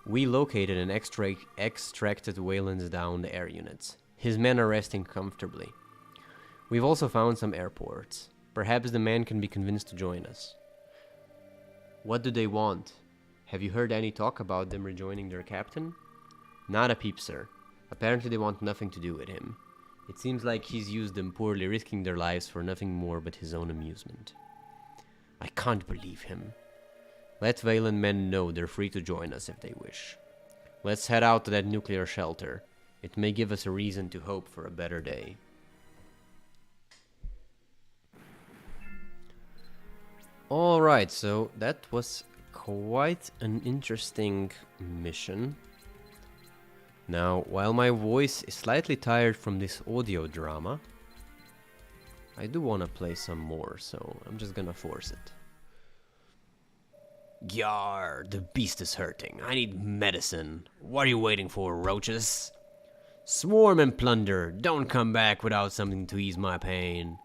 We located and extracted Wayland's downed air units. His men are resting comfortably. We've also found some airports. Perhaps the man can be convinced to join us. What do they want? Have you heard any talk about them rejoining their captain? Not a peep, sir. Apparently they want nothing to do with him. It seems like he's used them poorly, risking their lives for nothing more but his own amusement. I can't believe him. Let Wayland men know they're free to join us if they wish. Let's head out to that nuclear shelter. It may give us a reason to hope for a better day. Alright, so that was quite an interesting mission. Now, while my voice is slightly tired from this audio drama, I do want to play some more, so I'm just gonna force it. Gyar, the beast is hurting. I need medicine. What are you waiting for, roaches? Swarm and plunder. Don't come back without something to ease my pain.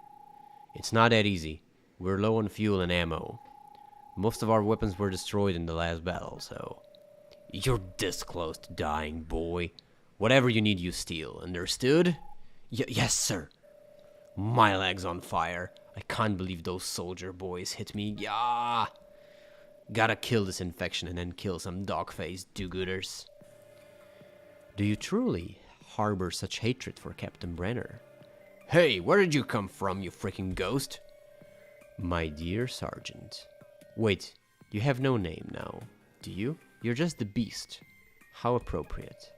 It's not that easy. We're low on fuel and ammo. Most of our weapons were destroyed in the last battle, so... You're this close to dying, boy. Whatever you need, you steal. Understood? Yes, sir. My leg's on fire. I can't believe those soldier boys hit me. Yeah. Gotta kill this infection and then kill some dog-faced do-gooders. Do you truly harbor such hatred for Captain Brenner? Hey, where did you come from, you freaking ghost? My dear Sergeant. Wait, you have no name now, do you? You're just the beast. How appropriate.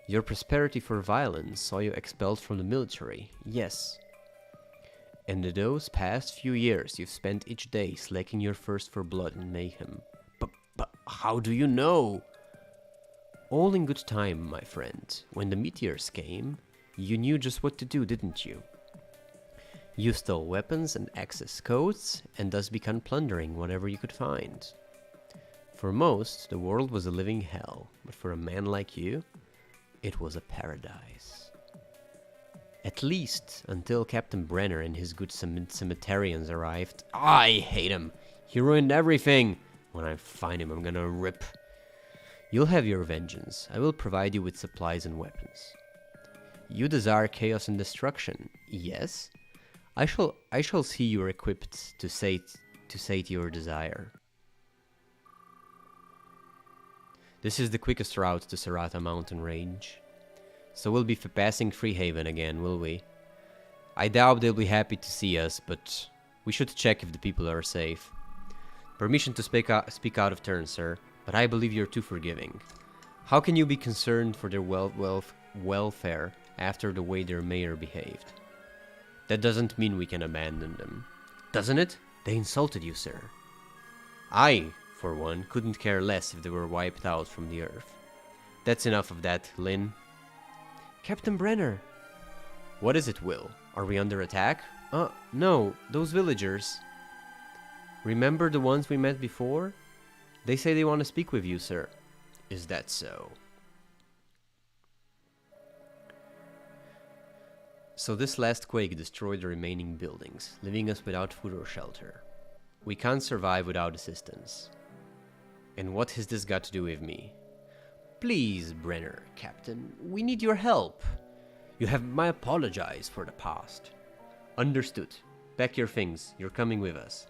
Your prosperity for violence saw you expelled from the military, yes. And those past few years you've spent each day slaking your thirst for blood and mayhem. But how do you know? All in good time, my friend. When the meteors came, you knew just what to do, didn't you? You stole weapons and access codes, and thus began plundering whatever you could find. For most, the world was a living hell, but for a man like you, it was a paradise. At least until Captain Brenner and his good cemeterians arrived. I hate him! He ruined everything! When I find him, I'm gonna rip. You'll have your vengeance. I will provide you with supplies and weapons. You desire chaos and destruction, yes? I shall see you equipped to sate your desire. This is the quickest route to Sarata mountain range. So we'll be passing Freehaven again, will we? I doubt they'll be happy to see us, but we should check if the people are safe. Permission to speak out of turn, sir, but I believe you're too forgiving. How can you be concerned for their welfare after the way their mayor behaved? That doesn't mean we can abandon them. Doesn't it? They insulted you, sir. I, for one, couldn't care less if they were wiped out from the earth. That's enough of that, Lynn. Captain Brenner! What is it, Will? Are we under attack? No, those villagers. Remember the ones we met before? They say they want to speak with you, sir. Is that so? So this last quake destroyed the remaining buildings, leaving us without food or shelter. We can't survive without assistance. And what has this got to do with me? Please, Brenner, Captain, we need your help. You have my apologize for the past. Understood. Pack your things, you're coming with us.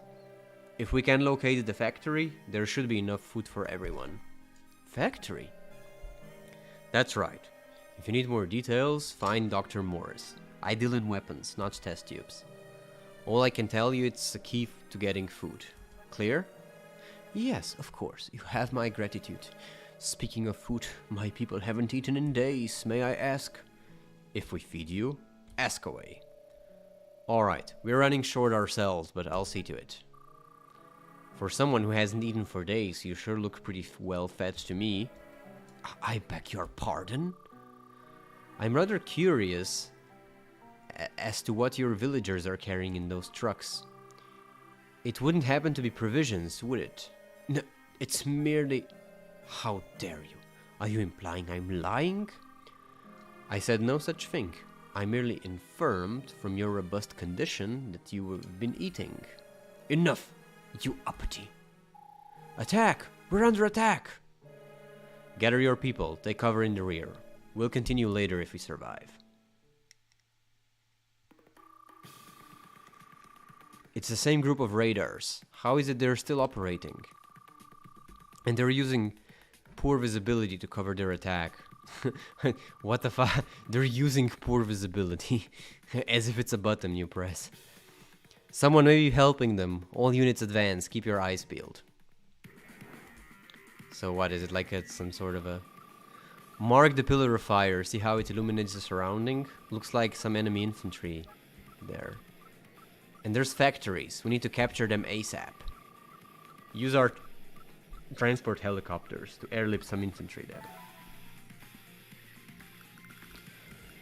If we can locate the factory, there should be enough food for everyone. Factory? That's right. If you need more details, find Dr. Morris. I deal in weapons, not test tubes. All I can tell you, it's a key to getting food. Clear? Yes, of course. You have my gratitude. Speaking of food, my people haven't eaten in days. May I ask? If we feed you, ask away. Alright, we're running short ourselves, but I'll see to it. For someone who hasn't eaten for days, you sure look pretty well fed to me. I beg your pardon? I'm rather curious as to what your villagers are carrying in those trucks. It wouldn't happen to be provisions, would it? No, it's merely... How dare you? Are you implying I'm lying? I said no such thing. I merely infirmed from your robust condition that you have been eating. Enough, you uppity. Attack! We're under attack! Gather your people, take cover in the rear. We'll continue later if we survive. It's the same group of radars. How is it they're still operating? And they're using poor visibility to cover their attack. What the fuck? They're using poor visibility. As if it's a button you press. Someone may be helping them. All units advance. Keep your eyes peeled. So what is it, like some sort of a... Mark the pillar of fire. See how it illuminates the surrounding? Looks like some enemy infantry there. And there's factories. We need to capture them ASAP. Use our transport helicopters to airlift some infantry there.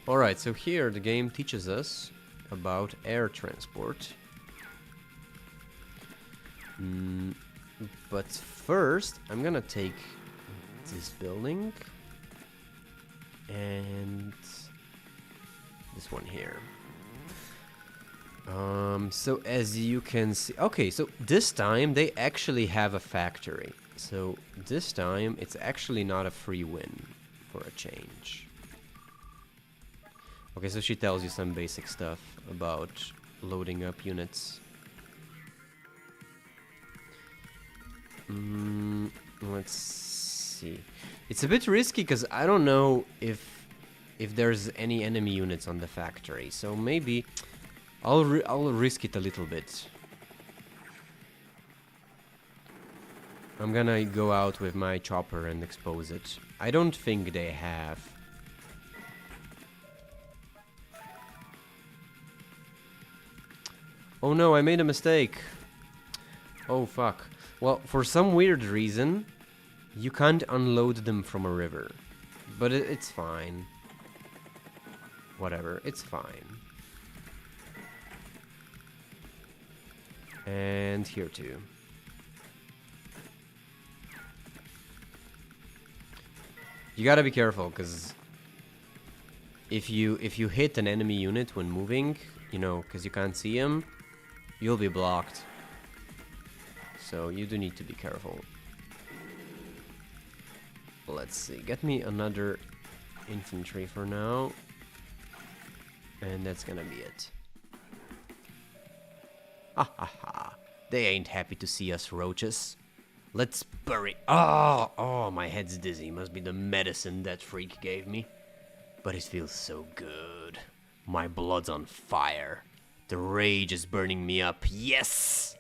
Alright, so here the game teaches us about air transport. But first, I'm gonna take this building and this one here. So as you can see, okay, so this time they actually have a factory. So this time it's actually not a free win for a change. Okay, so she tells you some basic stuff about loading up units. Let's see. It's a bit risky because I don't know if there's any enemy units on the factory. So maybe I'll risk it a little bit. I'm gonna go out with my chopper and expose it. I don't think they have. Oh no, I made a mistake. Oh fuck. Well, for some weird reason, you can't unload them from a river. But it's fine. Whatever, it's fine. And here too. You gotta be careful, because if you hit an enemy unit when moving, you know, because you can't see him, you'll be blocked. So you do need to be careful. Let's see, get me another infantry for now. And that's gonna be it. Ha ha ha. They ain't happy to see us, roaches. Let's bury... Oh, my head's dizzy. Must be the medicine that freak gave me. But it feels so good. My blood's on fire. The rage is burning me up. Yes!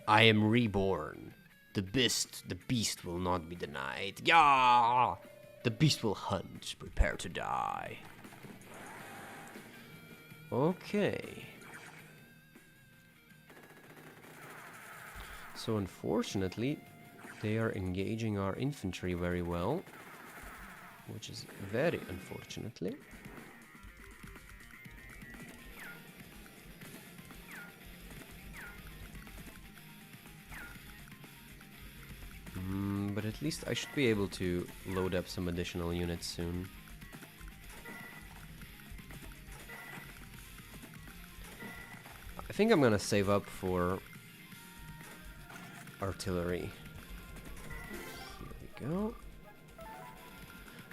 I am reborn. The beast will not be denied. Yeah! The beast will hunt. Prepare to die. Okay. So unfortunately, they are engaging our infantry very well, which is very unfortunately. But at least I should be able to load up some additional units soon. I think I'm gonna save up for artillery. Here we go.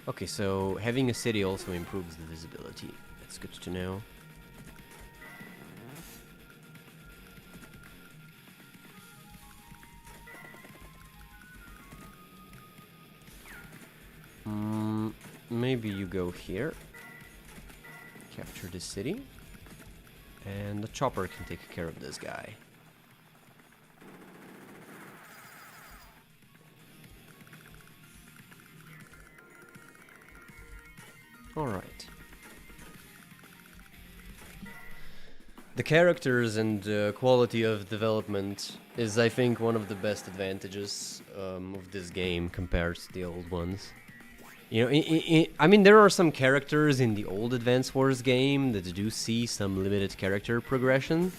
Okay, so having a city also improves the visibility. That's good to know. Maybe you go here. Capture the city. And the chopper can take care of this guy. Alright. The characters and quality of development is, I think, one of the best advantages of this game compared to the old ones. You know, I mean, there are some characters in the old Advance Wars game that do see some limited character progression,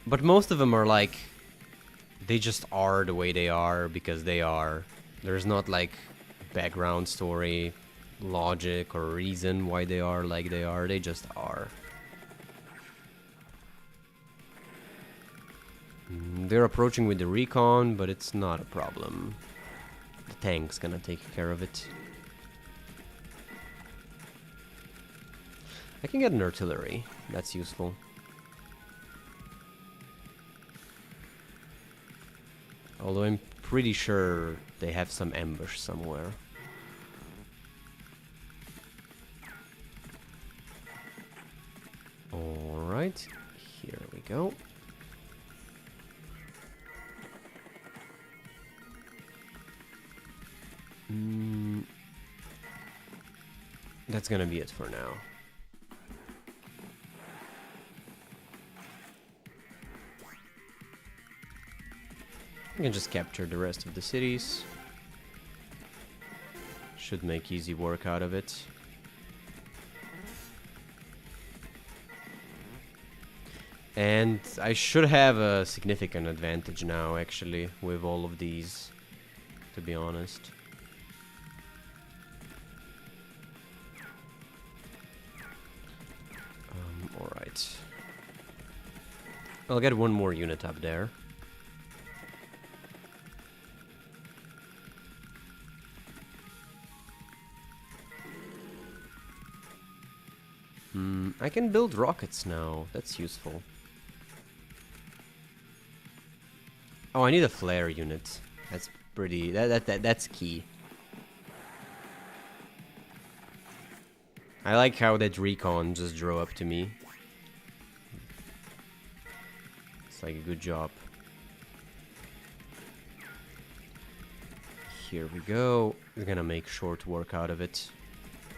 but most of them are like, they just are the way they are because they are. There's not like background story, logic, or reason why they are like they are. They just are. They're approaching with the recon, but it's not a problem. The tank's gonna take care of it. I can get an artillery. That's useful. Although I'm pretty sure they have some ambush somewhere. Alright, here we go. That's gonna be it for now. I can just capture the rest of the cities. Should make easy work out of it. And I should have a significant advantage now, actually, with all of these, to be honest. Alright. I'll get one more unit up there. I can build rockets now. That's useful. Oh, I need a flare unit. That's pretty... That's key. I like how that recon just drove up to me. It's like a good job. Here we go. We're gonna make short work out of it.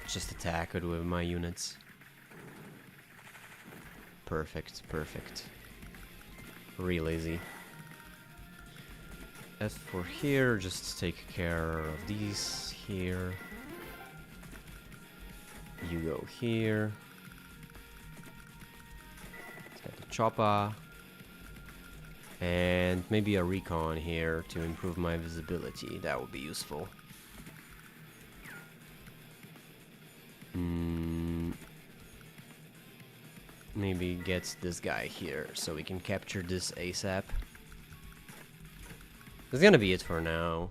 Just attack it with my units. Perfect, perfect. Real easy. As for here, just take care of these here. You go here. Let's get the chopper. And maybe a recon here to improve my visibility. That would be useful. Maybe get this guy here so we can capture this ASAP. That's gonna be it for now.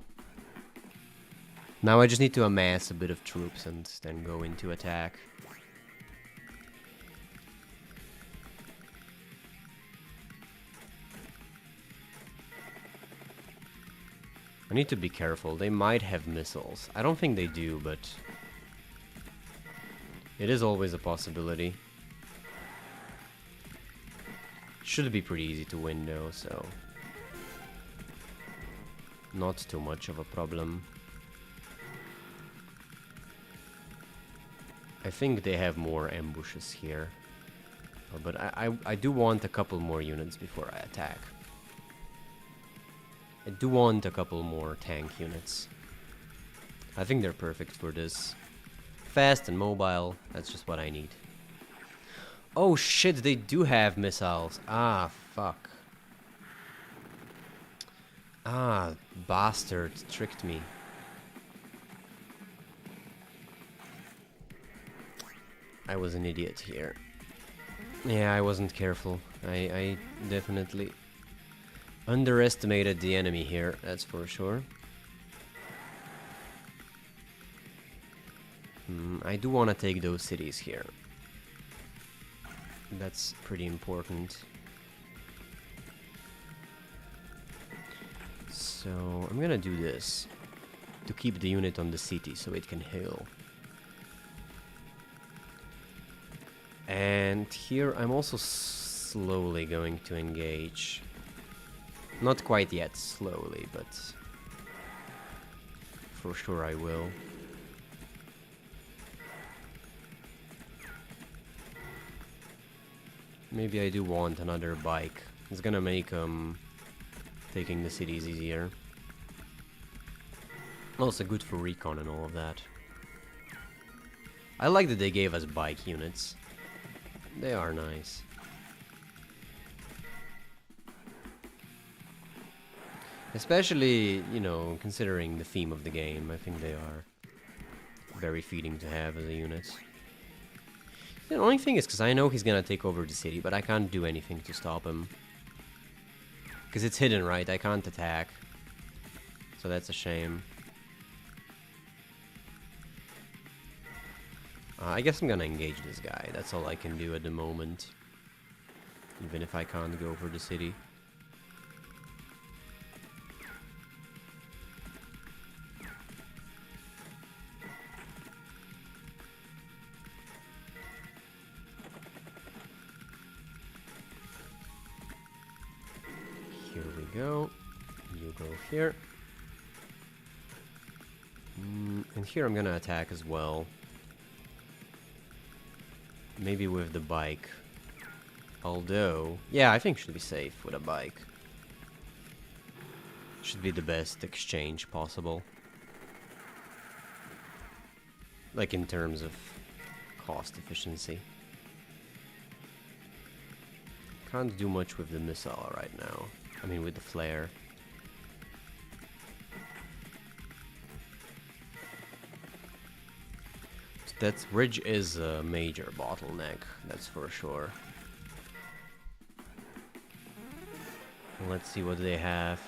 Now I just need to amass a bit of troops and then go into attack. I need to be careful. They might have missiles. I don't think they do, but it is always a possibility. Should be pretty easy to win though, so not too much of a problem. I think they have more ambushes here, but I do want a couple more units before I attack. I do want a couple more tank units. I think they're perfect for this. Fast and mobile, that's just what I need. Oh shit, they do have missiles. Ah, fuck. Ah, bastard tricked me. I was an idiot here. Yeah, I wasn't careful. I definitely underestimated the enemy here, that's for sure. I do want to take those cities here. That's pretty important. So I'm gonna do this to keep the unit on the city so it can heal. And here I'm also slowly going to engage. Not quite yet, slowly, but for sure I will. Maybe I do want another bike. It's gonna make taking the cities easier. Also good for recon and all of that. I like that they gave us bike units. They are nice. Especially, you know, considering the theme of the game, I think they are very feeding to have as a unit. The only thing is, because I know he's gonna take over the city, but I can't do anything to stop him. Because it's hidden, right? I can't attack. So that's a shame. I guess I'm gonna engage this guy. That's all I can do at the moment. Even if I can't go for the city. Here we go. You go here. And here I'm gonna attack as well. Maybe with the bike. Although, yeah, I think should be safe with a bike. Should be the best exchange possible. Like in terms of cost efficiency. Can't do much with the missile right now. I mean with the flare. That bridge is a major bottleneck, that's for sure. Let's see what they have.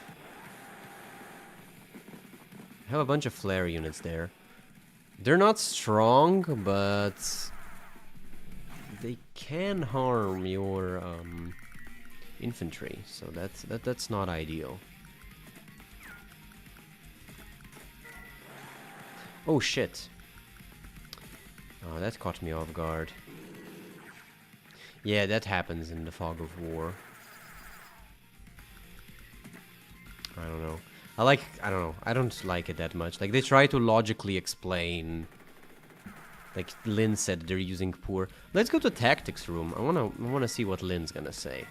I have a bunch of flare units there. They're not strong, but they can harm your infantry, so that's not ideal. Oh shit. Oh, that caught me off guard. Yeah, that happens in the Fog of War. I don't know. I don't know. I don't like it that much. Like, they try to logically explain. Like, Lynn said they're using poor. Let's go to tactics room. I wanna see what Lynn's gonna say.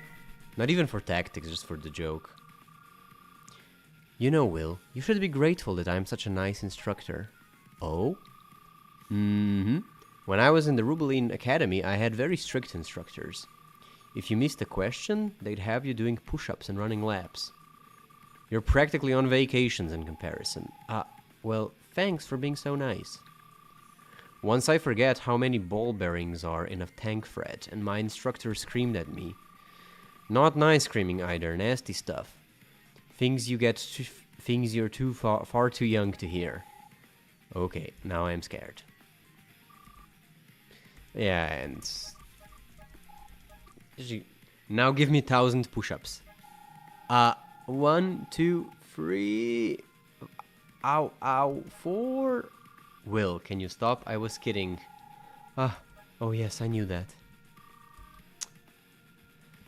Not even for tactics, just for the joke. You know, Will, you should be grateful that I'm such a nice instructor. Oh? Mm-hmm. When I was in the Rubeline Academy, I had very strict instructors. If you missed a question, they'd have you doing push-ups and running laps. You're practically on vacations in comparison. Well, thanks for being so nice. Once I forget how many ball bearings are in a tank fret, and my instructor screamed at me. Not nice screaming either, nasty stuff. Things you're far too young to hear. Okay, now I'm scared. Yeah, and... Now give me 1,000 push-ups. 1, 2, 3... Ow, ow, 4... Will, can you stop? I was kidding. Oh yes, I knew that.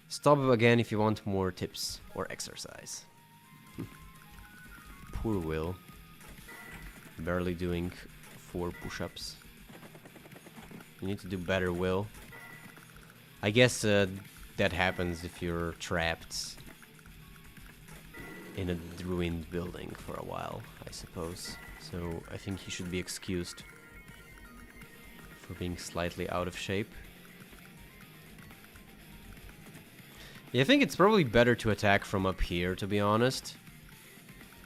Stop again if you want more tips or exercise. Poor Will. Barely doing 4 push-ups. You need to do better, Will. I guess that happens if you're trapped in a ruined building for a while, I suppose. So I think he should be excused for being slightly out of shape. Yeah, I think it's probably better to attack from up here, to be honest.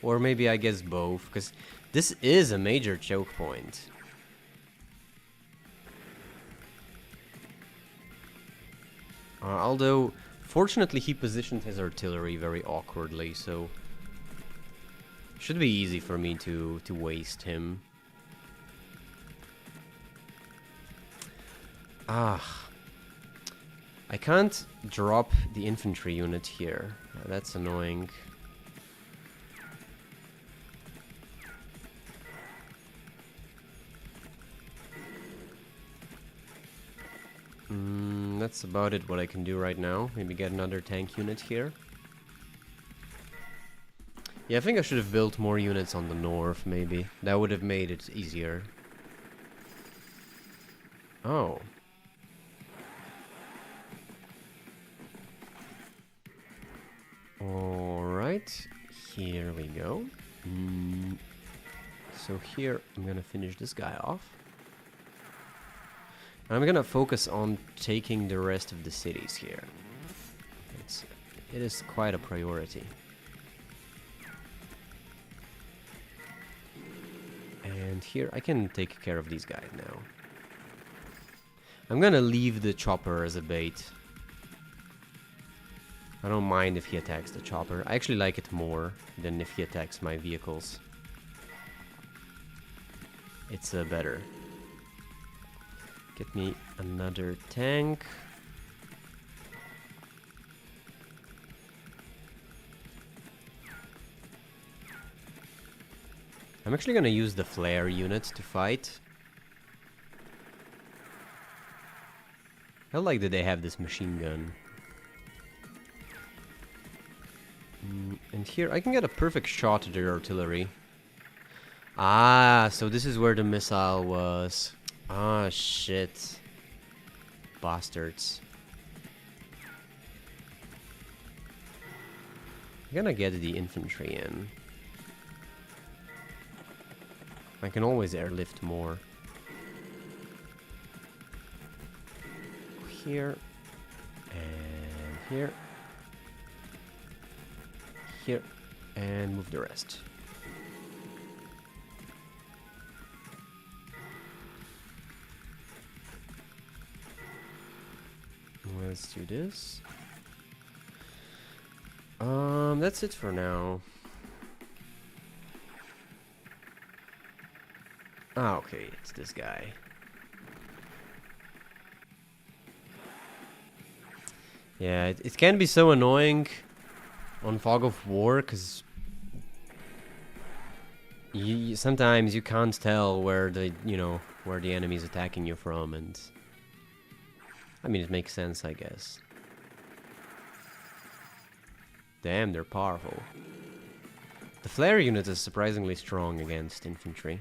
Or maybe I guess both, because this is a major choke point. Although, fortunately he positioned his artillery very awkwardly, so... Should be easy for me to waste him. I can't drop the infantry unit here. That's annoying. That's about it what I can do right now. Maybe get another tank unit here. Yeah, I think I should have built more units on the north, maybe. That would have made it easier. Oh. Alright, here we go. So here, I'm gonna finish this guy off. I'm gonna focus on taking the rest of the cities here. It is quite a priority. And here, I can take care of these guys now. I'm gonna leave the chopper as a bait. I don't mind if he attacks the chopper. I actually like it more than if he attacks my vehicles. It's better. Get me another tank. I'm actually gonna use the flare unit to fight. How like did they have this machine gun? And here I can get a perfect shot at their artillery. Ah, so this is where the missile was. Ah, shit. Bastards. I'm gonna get the infantry in. I can always airlift more. Here. And here. Here. And move the rest. Let's do this. That's it for now. Ah, okay, it's this guy. Yeah, it can be so annoying on Fog of War, because sometimes you can't tell where the enemy is attacking you from, and I mean, it makes sense, I guess. Damn, they're powerful. The flare unit is surprisingly strong against infantry.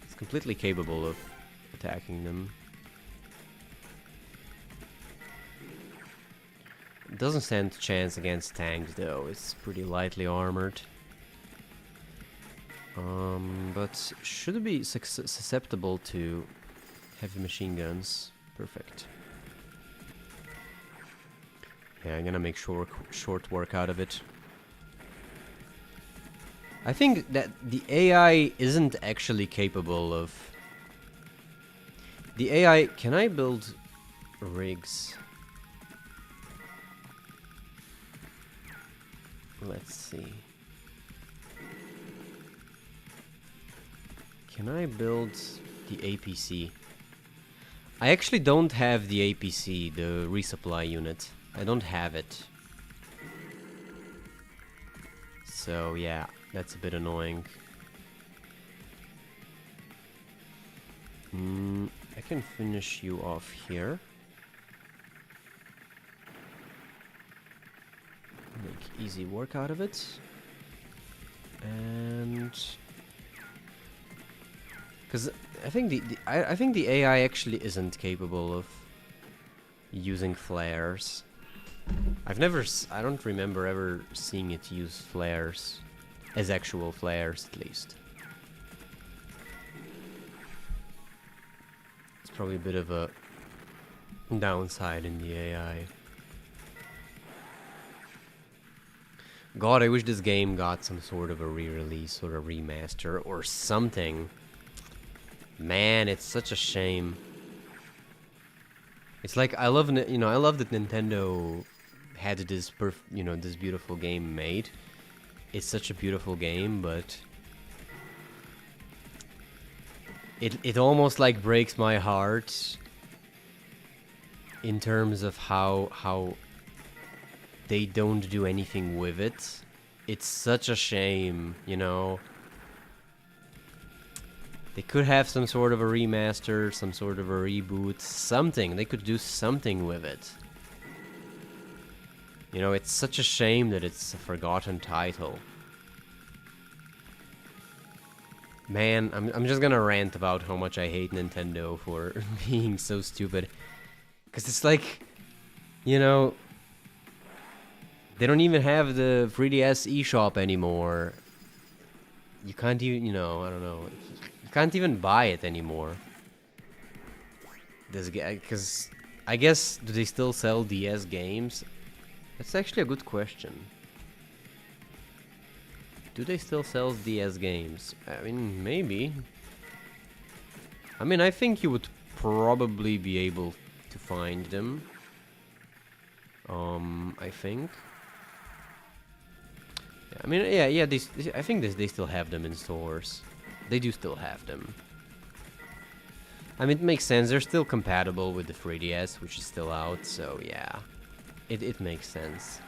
It's completely capable of attacking them. It doesn't stand a chance against tanks, though. It's pretty lightly armored. But should be susceptible to heavy machine guns. Perfect. Yeah, I'm gonna make short work out of it. I think that the AI isn't actually capable of... The AI... Can I build rigs? Let's see. Can I build the APC? I actually don't have the APC, the resupply unit. I don't have it. So yeah, that's a bit annoying. I can finish you off here. Make easy work out of it. And... Because I think I think the AI actually isn't capable of using flares. I don't remember ever seeing it use flares as actual flares, at least. It's probably a bit of a downside in the AI. God, I wish this game got some sort of a re-release or a remaster or something. Man, it's such a shame. It's like I love that Nintendo had this this beautiful game made. It's such a beautiful game, but it almost like breaks my heart in terms of how they don't do anything with it. It's such a shame, you know. They could have some sort of a remaster, some sort of a reboot, something. They could do something with it. You know, it's such a shame that it's a forgotten title. Man, I'm just gonna rant about how much I hate Nintendo for being so stupid. Because it's like, you know, they don't even have the 3DS eShop anymore. You can't even, I don't know. You can't even buy it anymore. Because I guess, do they still sell DS games? That's actually a good question. Do they still sell DS games? I mean, maybe. I mean, I think you would probably be able to find them. I think. I mean, yeah. I think they still have them in stores. They do still have them. I mean, it makes sense. They're still compatible with the 3DS, which is still out. So yeah, it makes sense.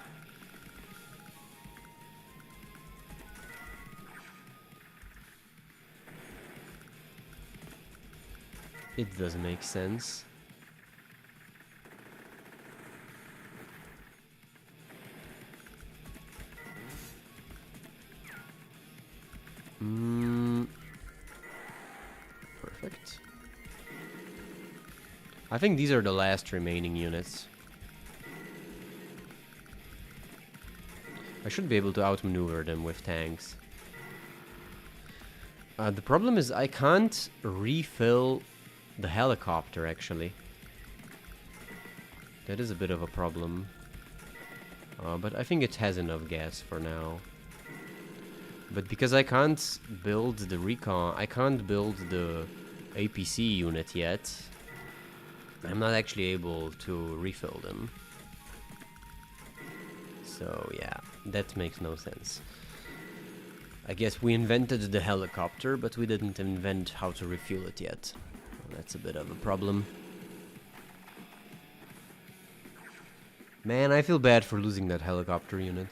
It does make sense. Perfect. I think these are the last remaining units. I should be able to outmaneuver them with tanks. The problem is I can't refill the helicopter, actually. That is a bit of a problem. But I think it has enough gas for now. But because I can't build the recon, I can't build the APC unit yet, I'm not actually able to refill them. So yeah, that makes no sense. I guess we invented the helicopter, but we didn't invent how to refuel it yet. Well, that's a bit of a problem. Man, I feel bad for losing that helicopter unit.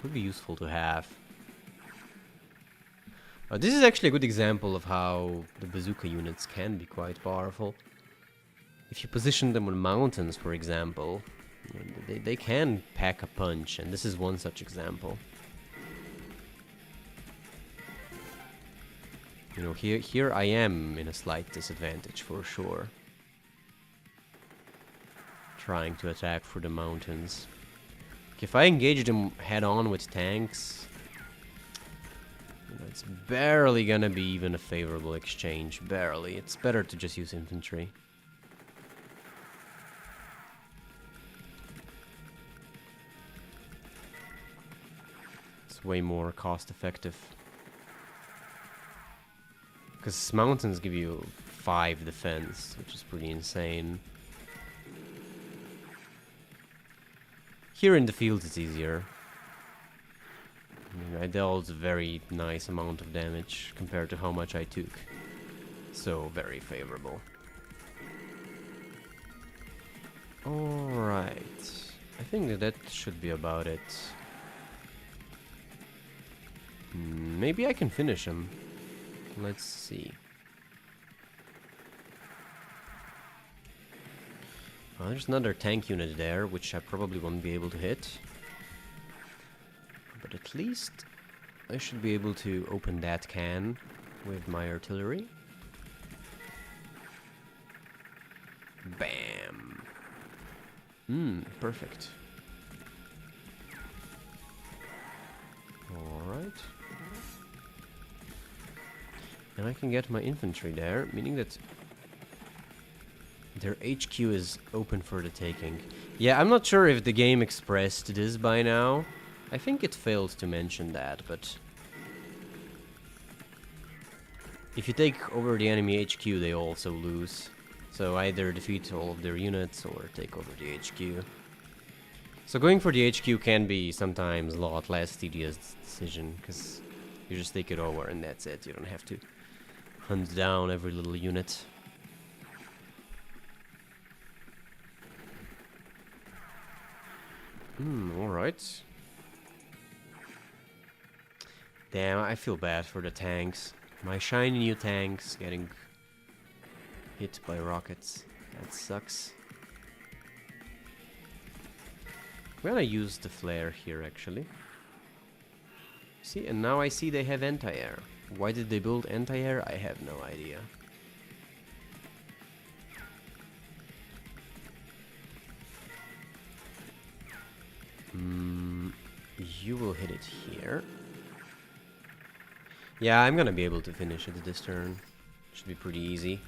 Would be useful to have. This is actually a good example of how the bazooka units can be quite powerful. If you position them on mountains, for example, they can pack a punch, and this is one such example. You know, here I am in a slight disadvantage for sure. Trying to attack through the mountains. If I engage them head-on with tanks, it's barely gonna be even a favorable exchange. Barely. It's better to just use infantry. It's way more cost effective. Because mountains give you 5 defense, which is pretty insane. Here in the field it's easier. I mean, I dealt a very nice amount of damage compared to how much I took. So, very favorable. Alright. I think that should be about it. Maybe I can finish him. Let's see. There's another tank unit there, which I probably won't be able to hit. But at least I should be able to open that can with my artillery. Bam! Perfect. Alright. And I can get my infantry there, meaning that their HQ is open for the taking. Yeah, I'm not sure if the game expressed this by now. I think it failed to mention that, but if you take over the enemy HQ, they also lose. So either defeat all of their units or take over the HQ. So going for the HQ can be sometimes a lot less tedious decision, because you just take it over and that's it. You don't have to hunt down every little unit. Alright. Damn, I feel bad for the tanks. My shiny new tanks getting hit by rockets. That sucks. I'm gonna use the flare here, actually. See, and now I see they have anti-air. Why did they build anti-air? I have no idea. You will hit it here. Yeah, I'm gonna be able to finish it this turn. Should be pretty easy.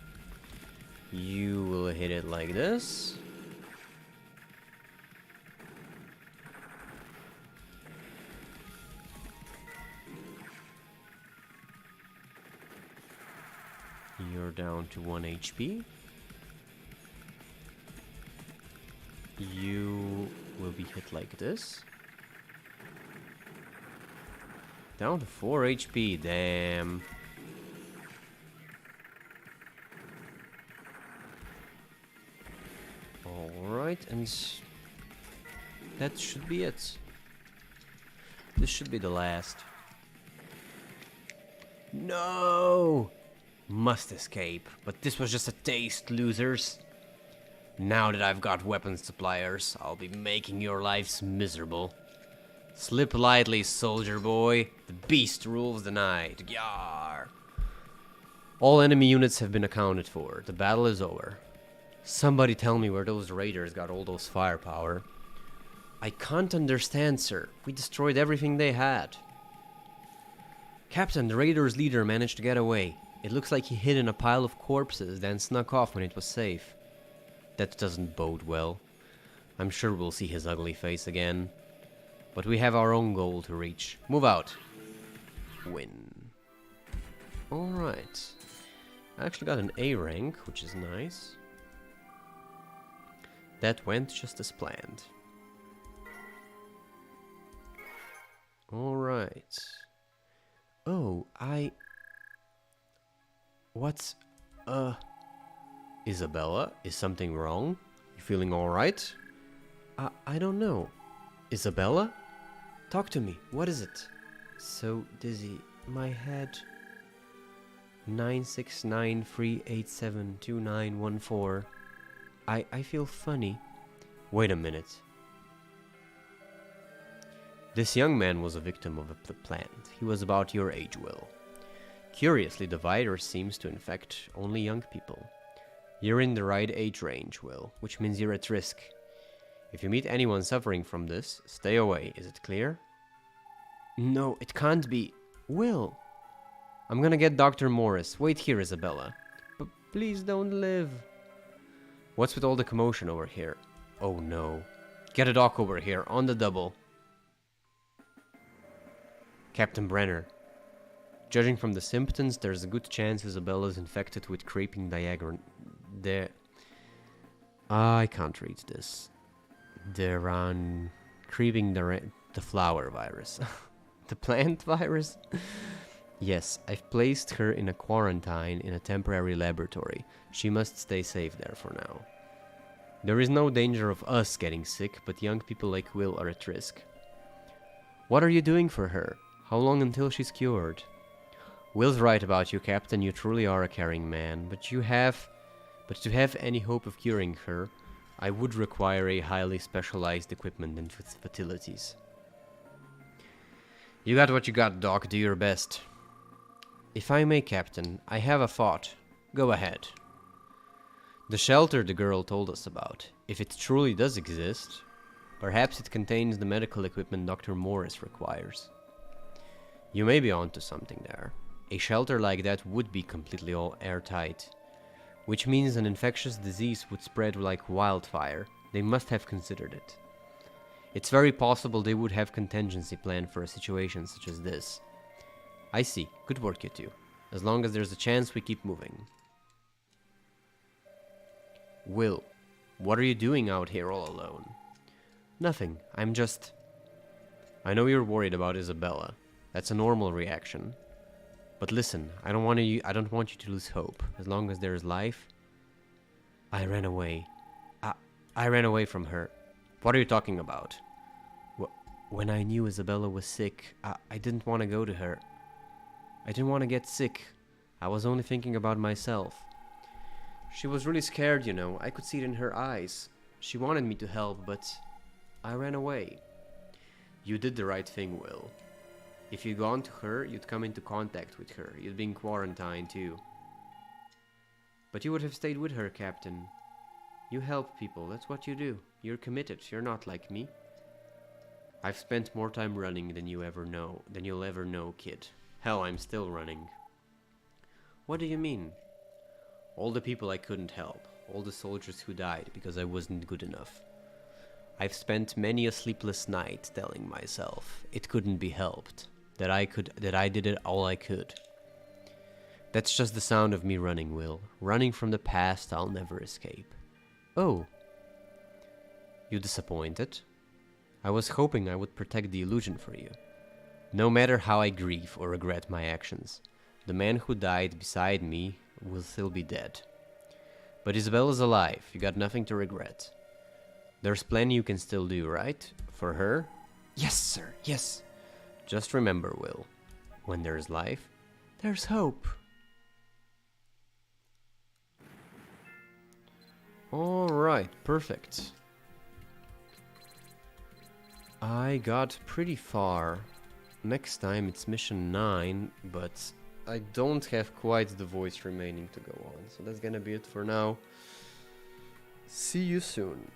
You will hit it like this. You're down to 1 HP. You will be hit like this. Down to 4 HP, damn. Alright, and that should be it. This should be the last. No! Must escape, but this was just a taste, losers. Now that I've got weapons suppliers, I'll be making your lives miserable. Slip lightly, soldier boy. The beast rules the night. Yar! All enemy units have been accounted for. The battle is over. Somebody tell me where those raiders got all those firepower. I can't understand, sir. We destroyed everything they had. Captain, the raiders' leader managed to get away. It looks like he hid in a pile of corpses, then snuck off when it was safe. That doesn't bode well. I'm sure we'll see his ugly face again. But we have our own goal to reach. Move out. Win. Alright. I actually got an A rank, which is nice. That went just as planned. Alright. Oh, What's... Isabella? Is something wrong? You feeling alright? I don't know. Isabella? Talk to me. What is it? So dizzy. My head. 969-387-2914. I feel funny. Wait a minute. This young man was a victim of the plant. He was about your age, Will. Curiously, the virus seems to infect only young people. You're in the right age range, Will, which means you're at risk. If you meet anyone suffering from this, stay away. Is it clear? No, it can't be. Will! I'm gonna get Dr. Morris. Wait here, Isabella. But please don't live. What's with all the commotion over here? Oh no. Get a doc over here, on the double. Captain Brenner. Judging from the symptoms, there's a good chance Isabella's infected with creeping diagram. I can't read this. Creeping the flower virus. The plant virus? Yes, I've placed her in a quarantine in a temporary laboratory. She must stay safe there for now. There is no danger of us getting sick, but young people like Will are at risk. What are you doing for her? How long until she's cured? Will's right about you, Captain. You truly are a caring man, but to have any hope of curing her, I would require a highly specialized equipment and facilities. You got what you got, Doc. Do your best. If I may, Captain, I have a thought. Go ahead. The shelter the girl told us about, if it truly does exist, perhaps it contains the medical equipment Dr. Morris requires. You may be onto something there. A shelter like that would be completely all airtight, which means an infectious disease would spread like wildfire. They must have considered it. It's very possible they would have contingency planned for a situation such as this. I see. Good work, you two. As long as there's a chance, we keep moving. Will, what are you doing out here all alone? Nothing. I know you're worried about Isabella. That's a normal reaction. But listen, I don't want you to lose hope. As long as there is life. I ran away. I ran away from her. What are you talking about? When I knew Isabella was sick, I didn't want to go to her. I didn't want to get sick. I was only thinking about myself. She was really scared, you know. I could see it in her eyes. She wanted me to help, but I ran away. You did the right thing, Will. If you'd gone to her, you'd come into contact with her. You'd be in quarantine, too. But you would have stayed with her, Captain. You help people. That's what you do. You're committed. You're not like me. I've spent more time running than you'll ever know, kid. Hell, I'm still running. What do you mean? All the people I couldn't help. All the soldiers who died because I wasn't good enough. I've spent many a sleepless night telling myself it couldn't be helped. That I did it all I could. That's just the sound of me running, Will. Running from the past I'll never escape. Oh. You disappointed? I was hoping I would protect the illusion for you. No matter how I grieve or regret my actions, the man who died beside me will still be dead. But Isabella's alive. You got nothing to regret. There's plenty you can still do, right? For her? Yes, sir. Yes. Just remember, Will, when there's life, there's hope. Alright, perfect. I got pretty far. Next time it's mission 9, but I don't have quite the voice remaining to go on. So that's gonna be it for now. See you soon.